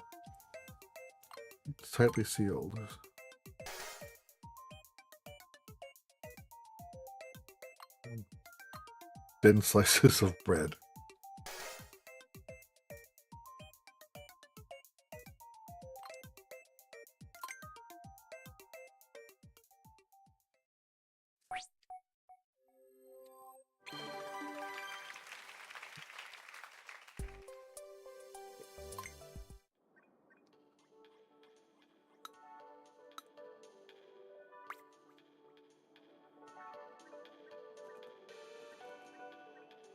It's tightly sealed. Thin slices of bread.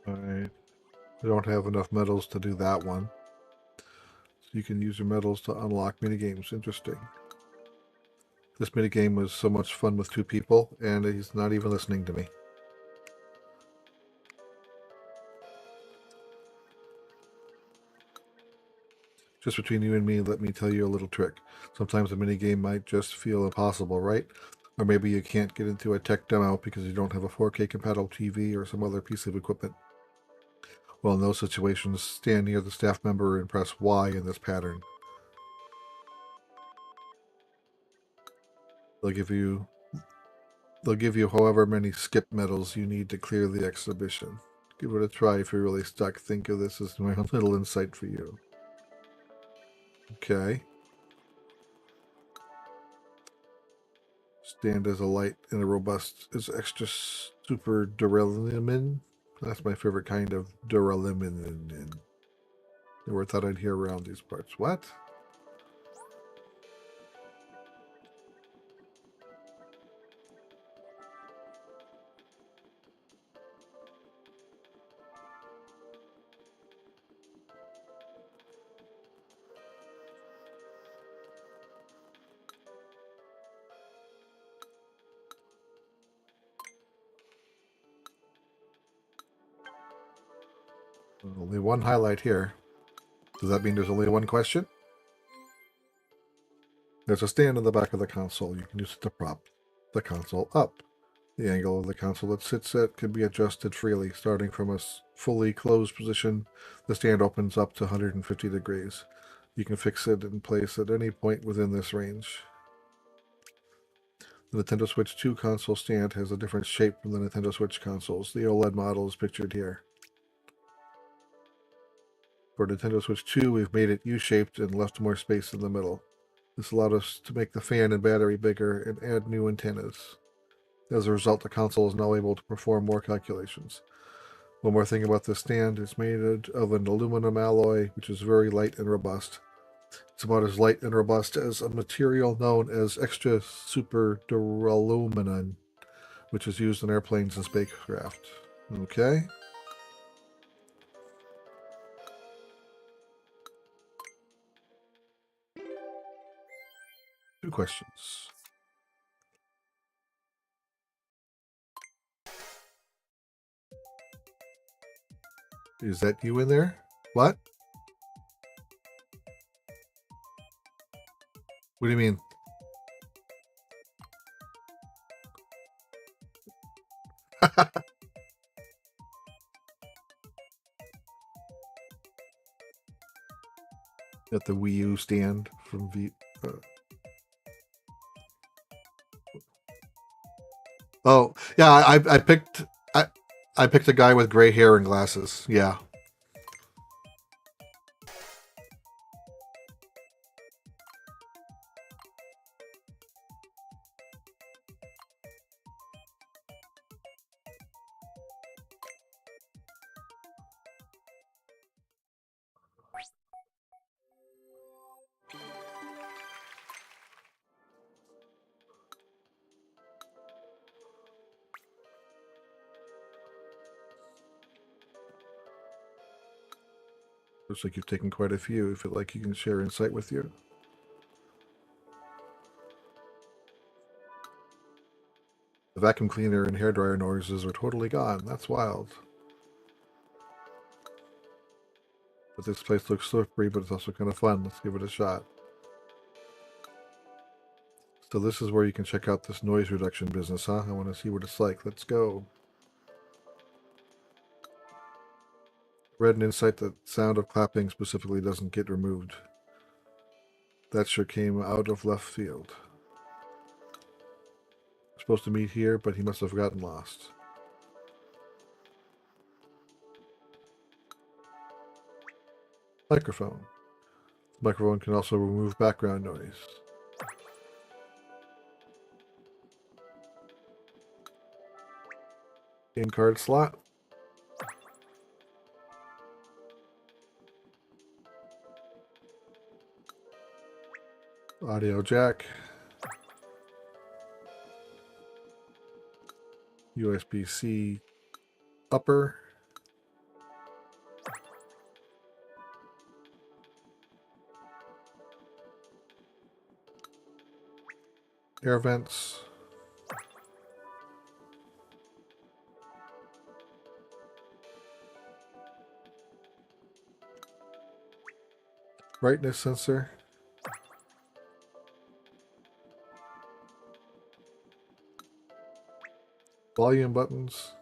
Alright. We don't have enough medals to do that one. So you can use your medals to unlock minigames. Interesting. This minigame was so much fun with two people, and he's not even listening to me. Just between you and me, let me tell you a little trick. Sometimes a minigame might just feel impossible, right? Or maybe you can't get into a tech demo because you don't have a 4K compatible TV or some other piece of equipment. Well, in those situations, stand near the staff member and press Y in this pattern. They'll give you however many skip medals you need to clear the exhibition. Give it a try if you're really stuck. Think of this as my little insight for you. Okay. Stand as a light and a robust is extra super duralumin. That's my favorite kind of duralumin. Never thought I'd hear around these parts. What? Only one highlight here. Does that mean there's only one question? There's a stand in the back of the console. You can use it to prop the console up. The angle of the console it sits at can be adjusted freely. Starting from a fully closed position, the stand opens up to 150 degrees. You can fix it in place at any point within this range. The Nintendo Switch 2 console stand has a different shape from the Nintendo Switch consoles. The OLED model is pictured here. For Nintendo Switch 2, we've made it U-shaped and left more space in the middle. This allowed us to make the fan and battery bigger and add new antennas. As a result, the console is now able to perform more calculations. One more thing about this stand, it's made of an aluminum alloy, which is very light and robust. It's about as light and robust as a material known as extra super duralumin, which is used in airplanes and spacecraft. Okay. Two questions. Is that you in there? What? What do you mean? At the Wii U stand from Oh yeah, I picked a guy with gray hair and glasses. Yeah. Looks like you've taken quite a few. If you'd like, you can share insight with you. The vacuum cleaner and hairdryer noises are totally gone. That's wild. But this place looks slippery, but it's also kind of fun. Let's give it a shot. So this is where you can check out this noise reduction business, huh? I want to see what it's like. Let's go. Read an insight that sound of clapping specifically doesn't get removed. That sure came out of left field. Supposed to meet here, but he must have gotten lost. Microphone. The microphone can also remove background noise. In-card slot. Audio jack. USB-C upper. Air vents. Brightness sensor. Volume buttons.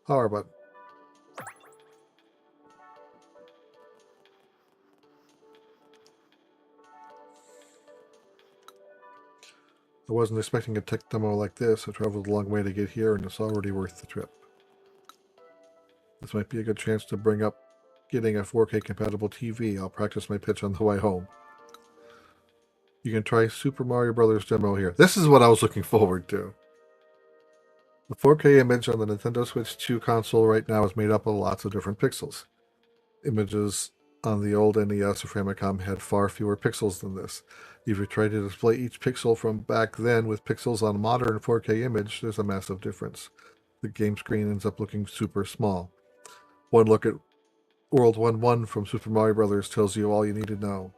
Power button. I wasn't expecting a tech demo like this. I traveled a long way to get here, and it's already worth the trip. This might be a good chance to bring up getting a 4K compatible TV. I'll practice my pitch on the way home. You can try Super Mario Brothers demo here. This is what I was looking forward to. The 4K image on the Nintendo Switch 2 console right now is made up of lots of different pixels. Images on the old NES or Famicom had far fewer pixels than this. If you try to display each pixel from back then with pixels on a modern 4K image, there's a massive difference. The game screen ends up looking super small. One look at World 1-1 from Super Mario Brothers tells you all you need to know.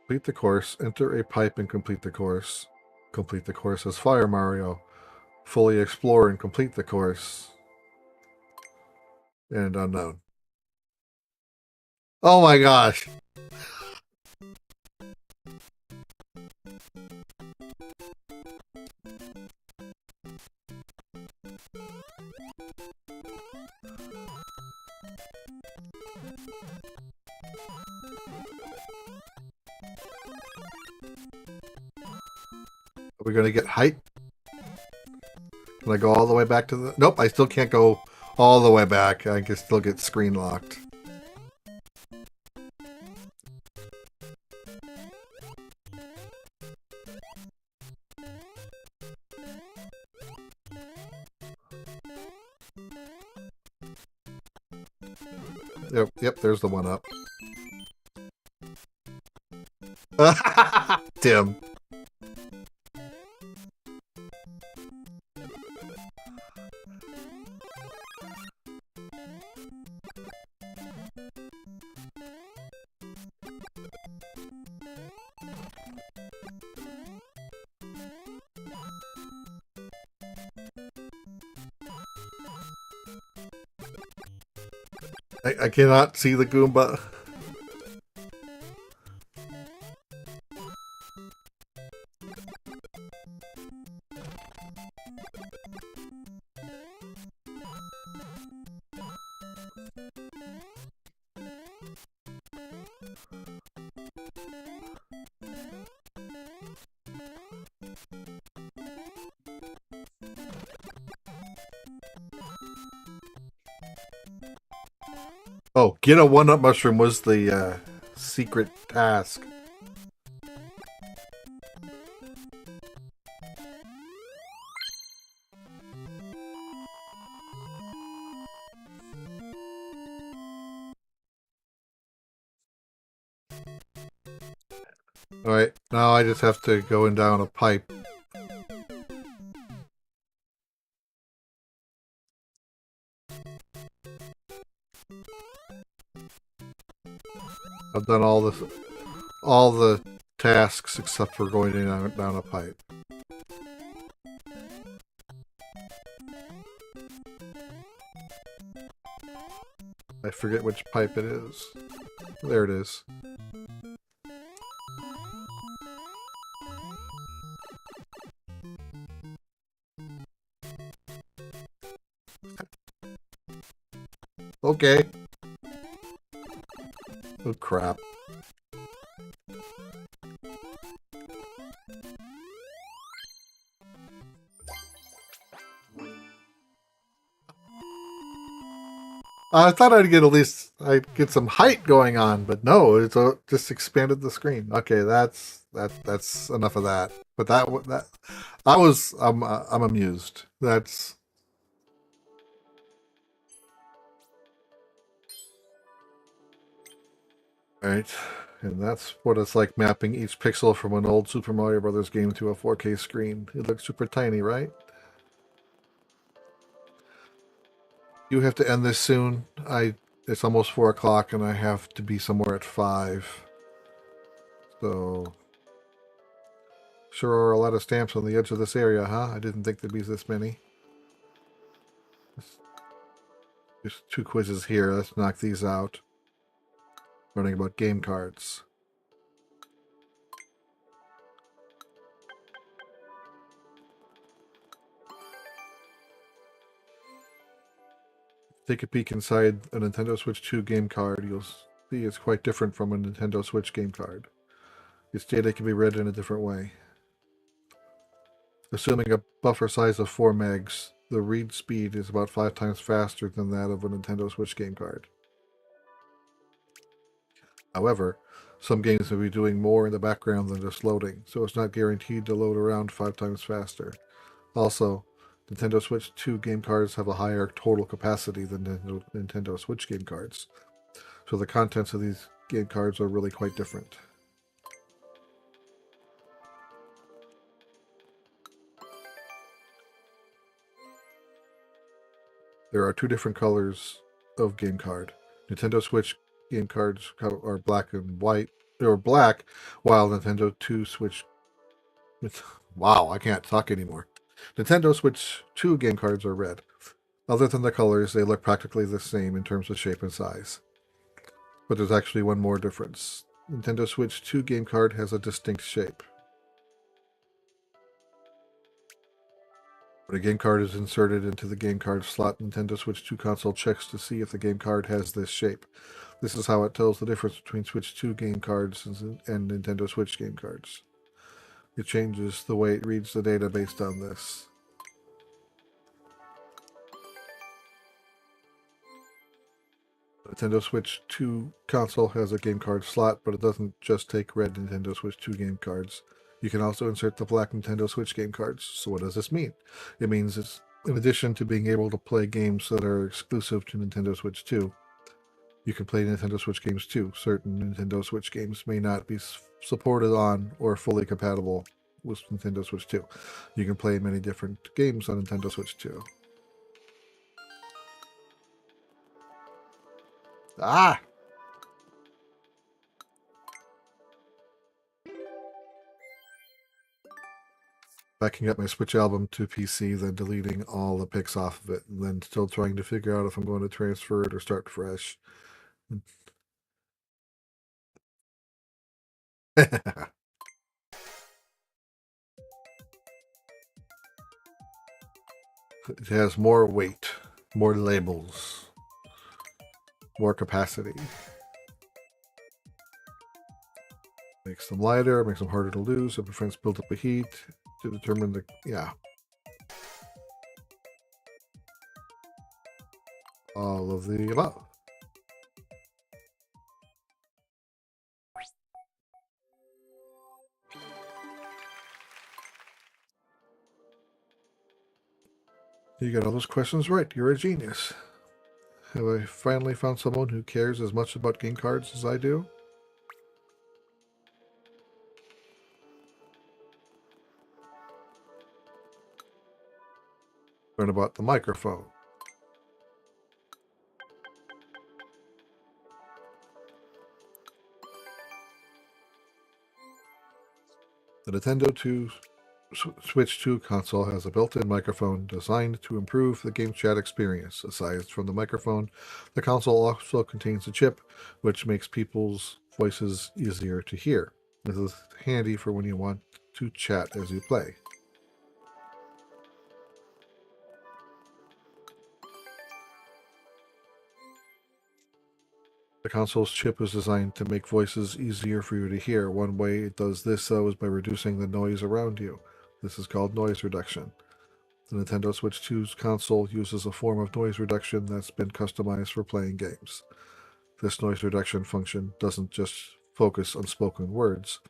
Complete the course, enter a pipe and complete the course. Complete the course as Fire Mario. Fully explore and complete the course. And unknown. Oh my gosh! Are we going to get height? Can I go all the way back to the... Nope, I still can't go all the way back. I can still get screen locked. Yep, there's the one up. Tim. I cannot see the Goomba. Oh, get a one-up mushroom was the secret task. Alright, now I just have to go in down a pipe. I've done all the tasks except for going in down a pipe. I forget which pipe it is. There it is. Okay. Oh crap. I thought I'd get some height going on, but no, it's just expanded the screen. Okay, that's enough of that. But I'm amused. That's right, and that's what it's like mapping each pixel from an old Super Mario Brothers game to a 4K screen. It looks super tiny, right? You have to end this soon. It's almost 4 o'clock, and I have to be somewhere at 5. So, sure are a lot of stamps on the edge of this area, huh? I didn't think there'd be this many. There's 2 quizzes here. Let's knock these out. Learning about game cards. Take a peek inside a Nintendo Switch 2 game card. You'll see it's quite different from a Nintendo Switch game card. Its data can be read in a different way. Assuming a buffer size of 4 megs, the read speed is about 5 times faster than that of a Nintendo Switch game card. However, some games may be doing more in the background than just loading, so it's not guaranteed to load around 5 times faster. Also, Nintendo Switch 2 game cards have a higher total capacity than Nintendo Switch game cards, so the contents of these game cards are really quite different. There are 2 different colors of game card. Nintendo Switch game cards are black and white, or black, while Nintendo 2 Switch... Wow, I can't talk anymore. Nintendo Switch 2 game cards are red. Other than the colors, they look practically the same in terms of shape and size. But there's actually one more difference. Nintendo Switch 2 game card has a distinct shape. When a game card is inserted into the game card slot, Nintendo Switch 2 console checks to see if the game card has this shape. This is how it tells the difference between Switch 2 game cards and Nintendo Switch game cards. It changes the way it reads the data based on this. Nintendo Switch 2 console has a game card slot, but it doesn't just take red Nintendo Switch 2 game cards. You can also insert the black Nintendo Switch game cards. So what does this mean? It means it's in addition to being able to play games that are exclusive to Nintendo Switch 2, you can play Nintendo Switch games too. Certain Nintendo Switch games may not be supported on or fully compatible with Nintendo Switch 2. You can play many different games on Nintendo Switch 2. Ah! Backing up my Switch album to PC, then deleting all the pics off of it, and then still trying to figure out if I'm going to transfer it or start fresh. It has more weight, more labels, more capacity. Makes them lighter, makes them harder to lose, it prevents buildup of heat to determine the, yeah. All of the above. You got all those questions right. You're a genius. Have I finally found someone who cares as much about game cards as I do? learn about the microphone. The Nintendo Switch 2 console has a built-in microphone designed to improve the game chat experience. Aside from the microphone, the console also contains a chip, which makes people's voices easier to hear. This is handy for when you want to chat as you play. The console's chip is designed to make voices easier for you to hear. One way it does this, though, is by reducing the noise around you. This is called noise reduction. The Nintendo Switch 2's console uses a form of noise reduction that's been customized for playing games. This noise reduction function doesn't just focus on spoken words,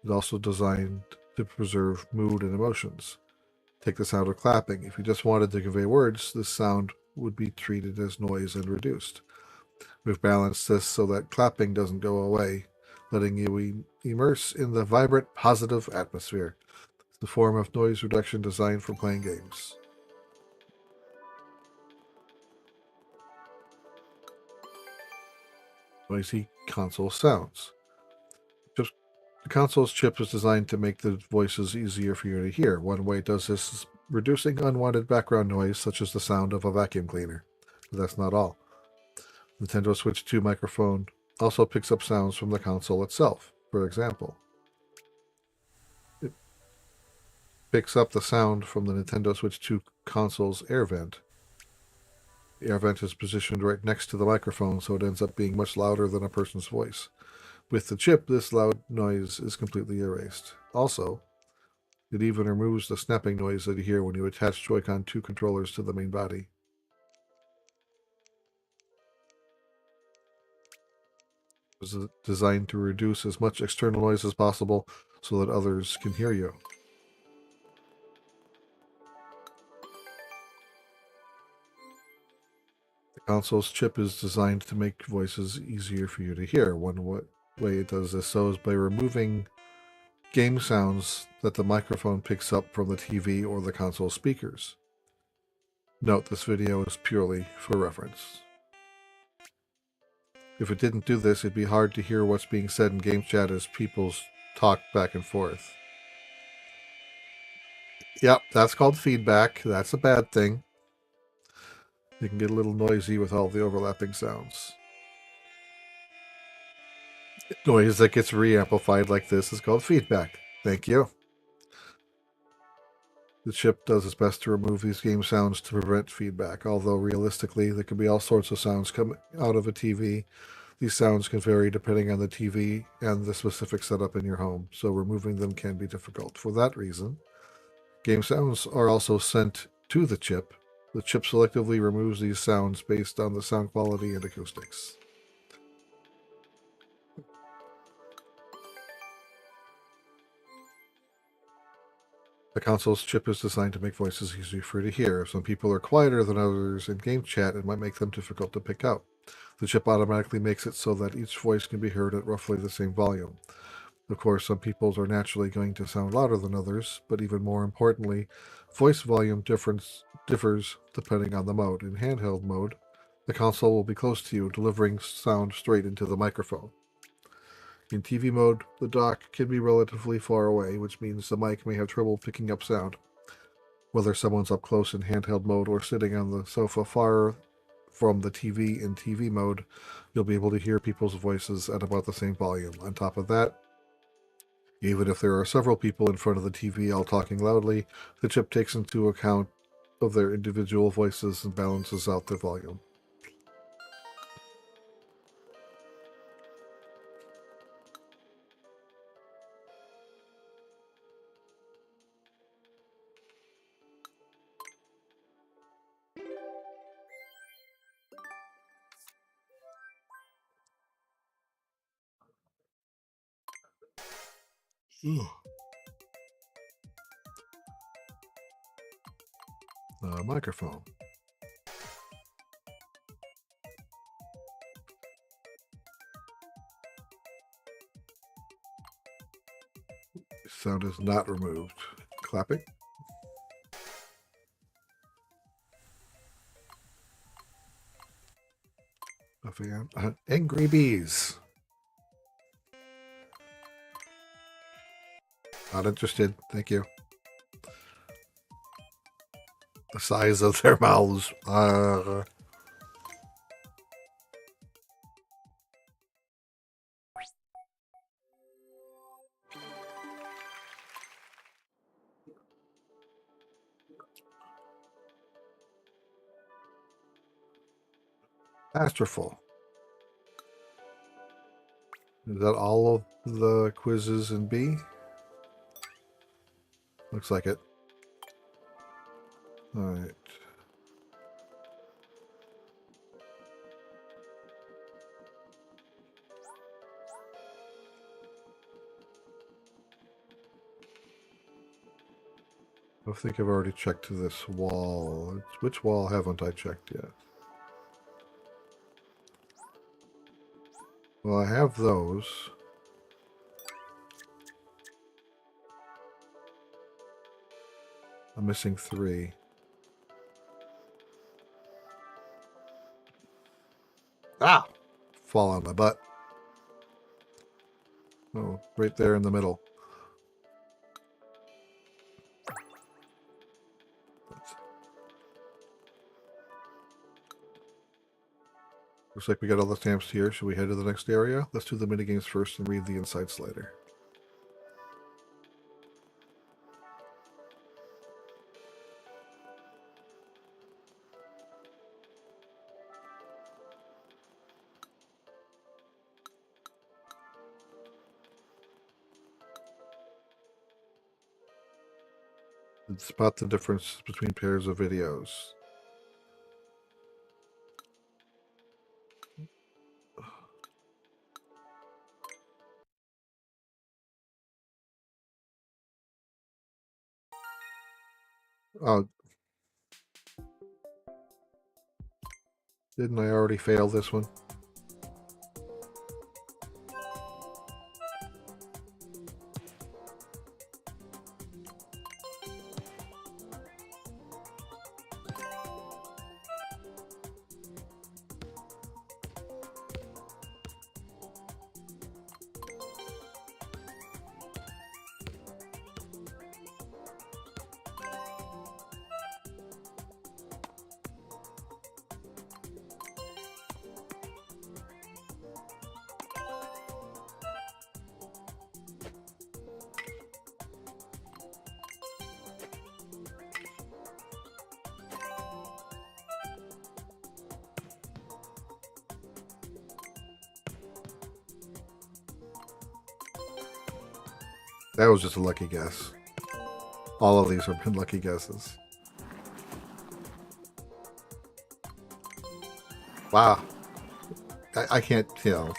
it's also designed to preserve mood and emotions. Take the sound of clapping. If you just wanted to convey words, this sound would be treated as noise and reduced. We've balanced this so that clapping doesn't go away, letting you immerse in the vibrant, positive atmosphere. It's the form of noise reduction designed for playing games. Noisy console sounds. The console's chip is designed to make the voices easier for you to hear. One way it does this is reducing unwanted background noise, such as the sound of a vacuum cleaner. But that's not all. Nintendo Switch 2 microphone also picks up sounds from the console itself. For example, it picks up the sound from the Nintendo Switch 2 console's air vent. The air vent is positioned right next to the microphone, so it ends up being much louder than a person's voice. With the chip, this loud noise is completely erased. Also, it even removes the snapping noise that you hear when you attach Joy-Con 2 controllers to the main body. It was designed to reduce as much external noise as possible so that others can hear you. The console's chip is designed to make voices easier for you to hear. One way it does this is by removing game sounds that the microphone picks up from the TV or the console speakers. Note, this video is purely for reference. If it didn't do this, it'd be hard to hear what's being said in game chat as people talk back and forth. Yep, that's called feedback. That's a bad thing. It can get a little noisy with all the overlapping sounds. Noise that gets re-amplified like this is called feedback. Thank you. The chip does its best to remove these game sounds to prevent feedback, although realistically there can be all sorts of sounds coming out of a TV. These sounds can vary depending on the TV and the specific setup in your home, so removing them can be difficult. For that reason, game sounds are also sent to the chip. The chip selectively removes these sounds based on the sound quality and acoustics. The console's chip is designed to make voices easier for you to hear. If some people are quieter than others in game chat, it might make them difficult to pick out. The chip automatically makes it so that each voice can be heard at roughly the same volume. Of course, some people are naturally going to sound louder than others, but even more importantly, voice volume differs depending on the mode. In handheld mode, the console will be close to you, delivering sound straight into the microphone. In TV mode, the dock can be relatively far away, which means the mic may have trouble picking up sound. Whether someone's up close in handheld mode or sitting on the sofa far from the TV in TV mode, you'll be able to hear people's voices at about the same volume. On top of that, even if there are several people in front of the TV all talking loudly, the chip takes into account of their individual voices and balances out the volume. Microphone. Sound is not removed. Clapping. a fan. Angry bees. Not interested. Thank you. The size of their mouths. Masterful. Is that all of the quizzes in B? Looks like it. All right. I think I've already checked this wall. Which wall haven't I checked yet? Well, I have those. I'm missing 3. Ah! Fall on my butt. Oh, right there in the middle. Looks like we got all the stamps here. Should we head to the next area? Let's do the minigames first and read the insights later. Spot the difference between pairs of videos. Oh, didn't I already fail this one? That was just a lucky guess. All of these have been lucky guesses. Wow. I can't, you know.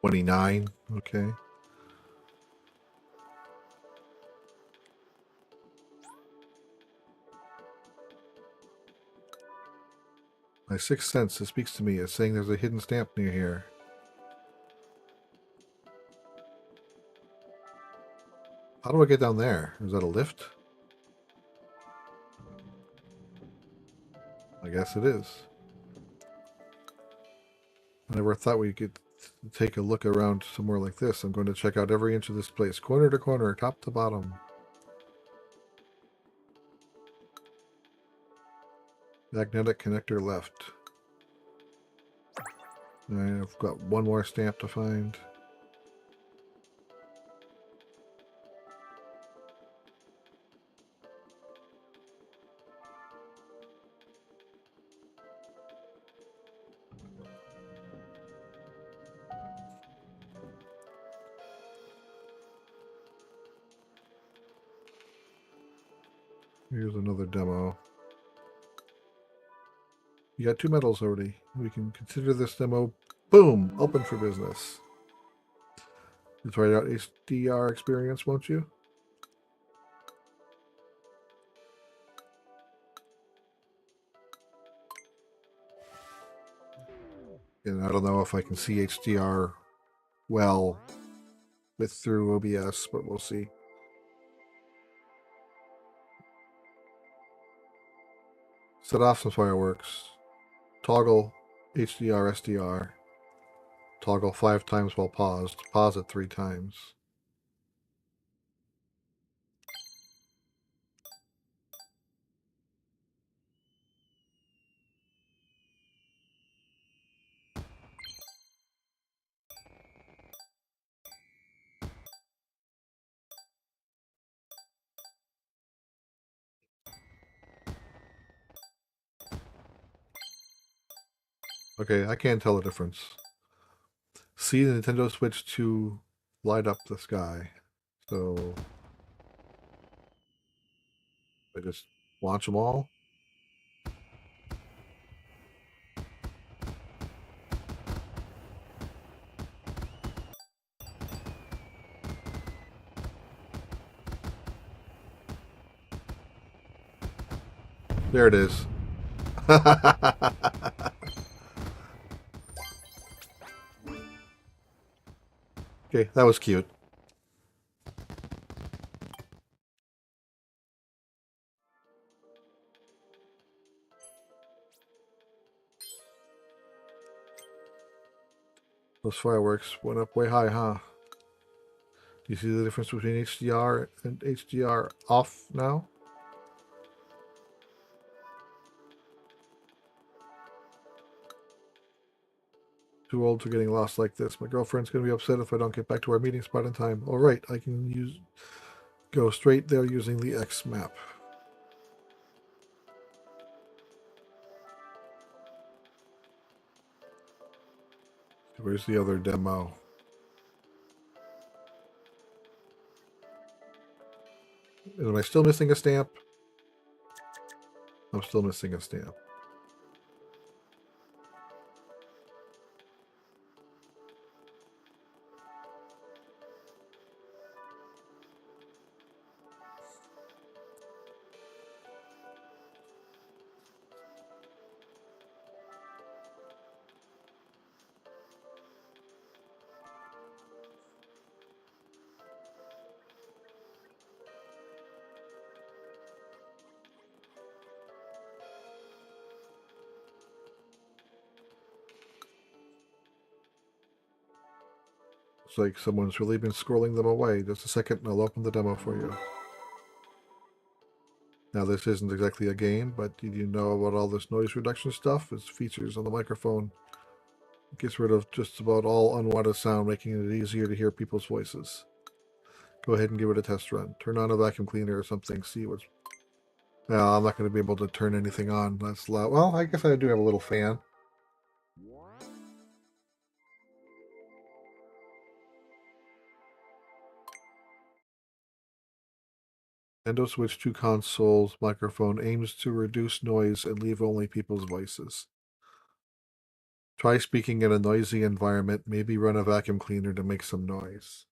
$29. Okay. My sixth sense, it speaks to me. It's saying there's a hidden stamp near here. How do I get down there? Is that a lift? I guess it is. I never thought we could take a look around somewhere like this. I'm going to check out every inch of this place, corner to corner, top to bottom. Magnetic connector left. I've got one more stamp to find. Here's another demo. You got 2 medals already. We can consider this demo, boom, open for business. You try out HDR experience, won't you? And I don't know if I can see HDR well through OBS, but we'll see. Set off some fireworks. Toggle HDR, SDR. Toggle 5 times while paused. Pause it 3 times. Okay, I can't tell the difference. See the Nintendo Switch 2 light up the sky. So I just launch them all. There it is. Okay, that was cute. Those fireworks went up way high, huh? Do you see the difference between HDR and HDR off now? Too old for getting lost like this. My girlfriend's going to be upset if I don't get back to our meeting spot in time. All right, I can go straight there using the X map. Where's the other demo? Am I still missing a stamp? I'm still missing a stamp. It's like someone's really been scrolling them away. Just a second and I'll open the demo for you. Now this isn't exactly a game, but did you know about all this noise reduction stuff? It's features on the microphone. It gets rid of just about all unwanted sound, making it easier to hear people's voices. Go ahead and give it a test run. Turn on a vacuum cleaner or something. See what's... No, I'm not going to be able to turn anything on. That's loud. Well, I guess I do have a little fan. Nintendo Switch 2 console's microphone aims to reduce noise and leave only people's voices. Try speaking in a noisy environment. Maybe run a vacuum cleaner to make some noise.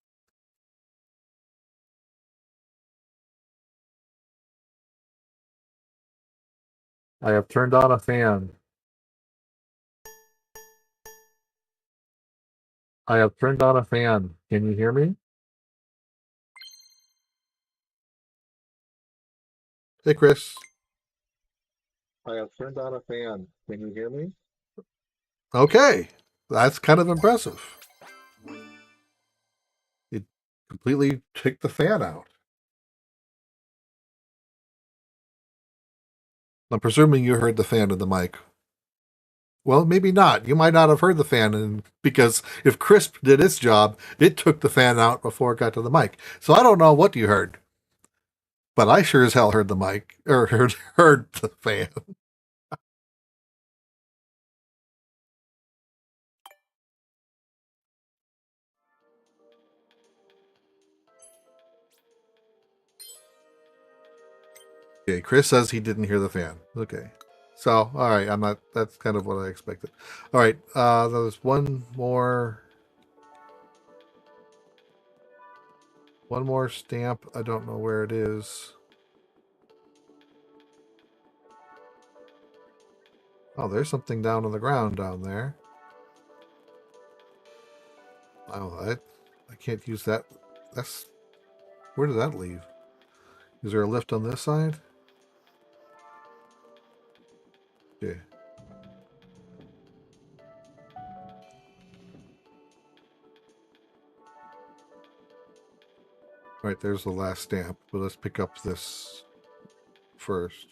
I have turned on a fan. I have turned on a fan. Can you hear me? Hey, Chris. I have turned on a fan. Can you hear me? Okay. That's kind of impressive. It completely took the fan out. I'm presuming you heard the fan in the mic. Well, maybe not. You might not have heard the fan, because if Crisp did its job, it took the fan out before it got to the mic. So I don't know what you heard, but I sure as hell heard the mic, or heard the fan. Okay, Chris says he didn't hear the fan. Okay. So, all right, I'm not, that's kind of what I expected. All right, there's one more stamp. I don't know where it is. Oh, there's something down on the ground down there. Oh, I can't use that. That's where did that leave? Is there a lift on this side? Okay. All right, there's the last stamp, but let's pick up this first.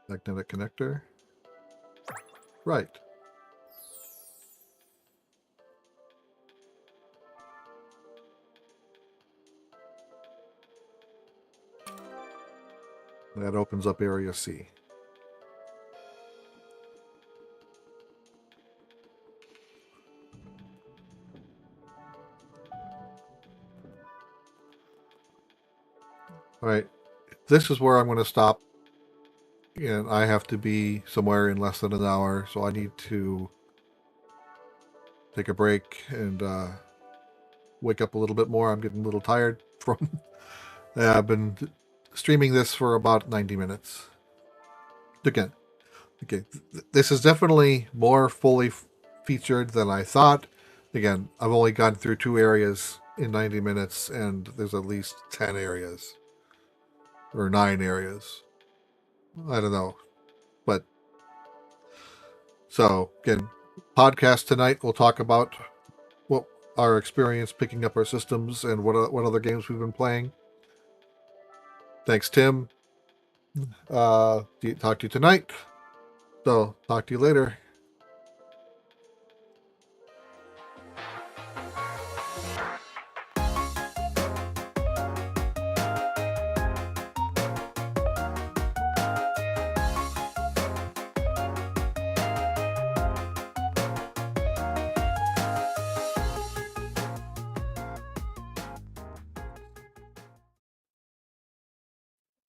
Magnetic connector. Right. That opens up area C. All right. This is where I'm going to stop. And I have to be somewhere in less than an hour, so I need to take a break and wake up a little bit more. I'm getting a little tired from. I've been streaming this for about 90 minutes. Again, okay, this is definitely more fully featured than I thought. Again, I've only gone through 2 areas in 90 minutes, and there's at least 10 areas or 9 areas. I don't know, but so again, podcast tonight. We'll talk about what our experience picking up our systems and what other games we've been playing. Thanks, Tim. Talk to you tonight. So talk to you later.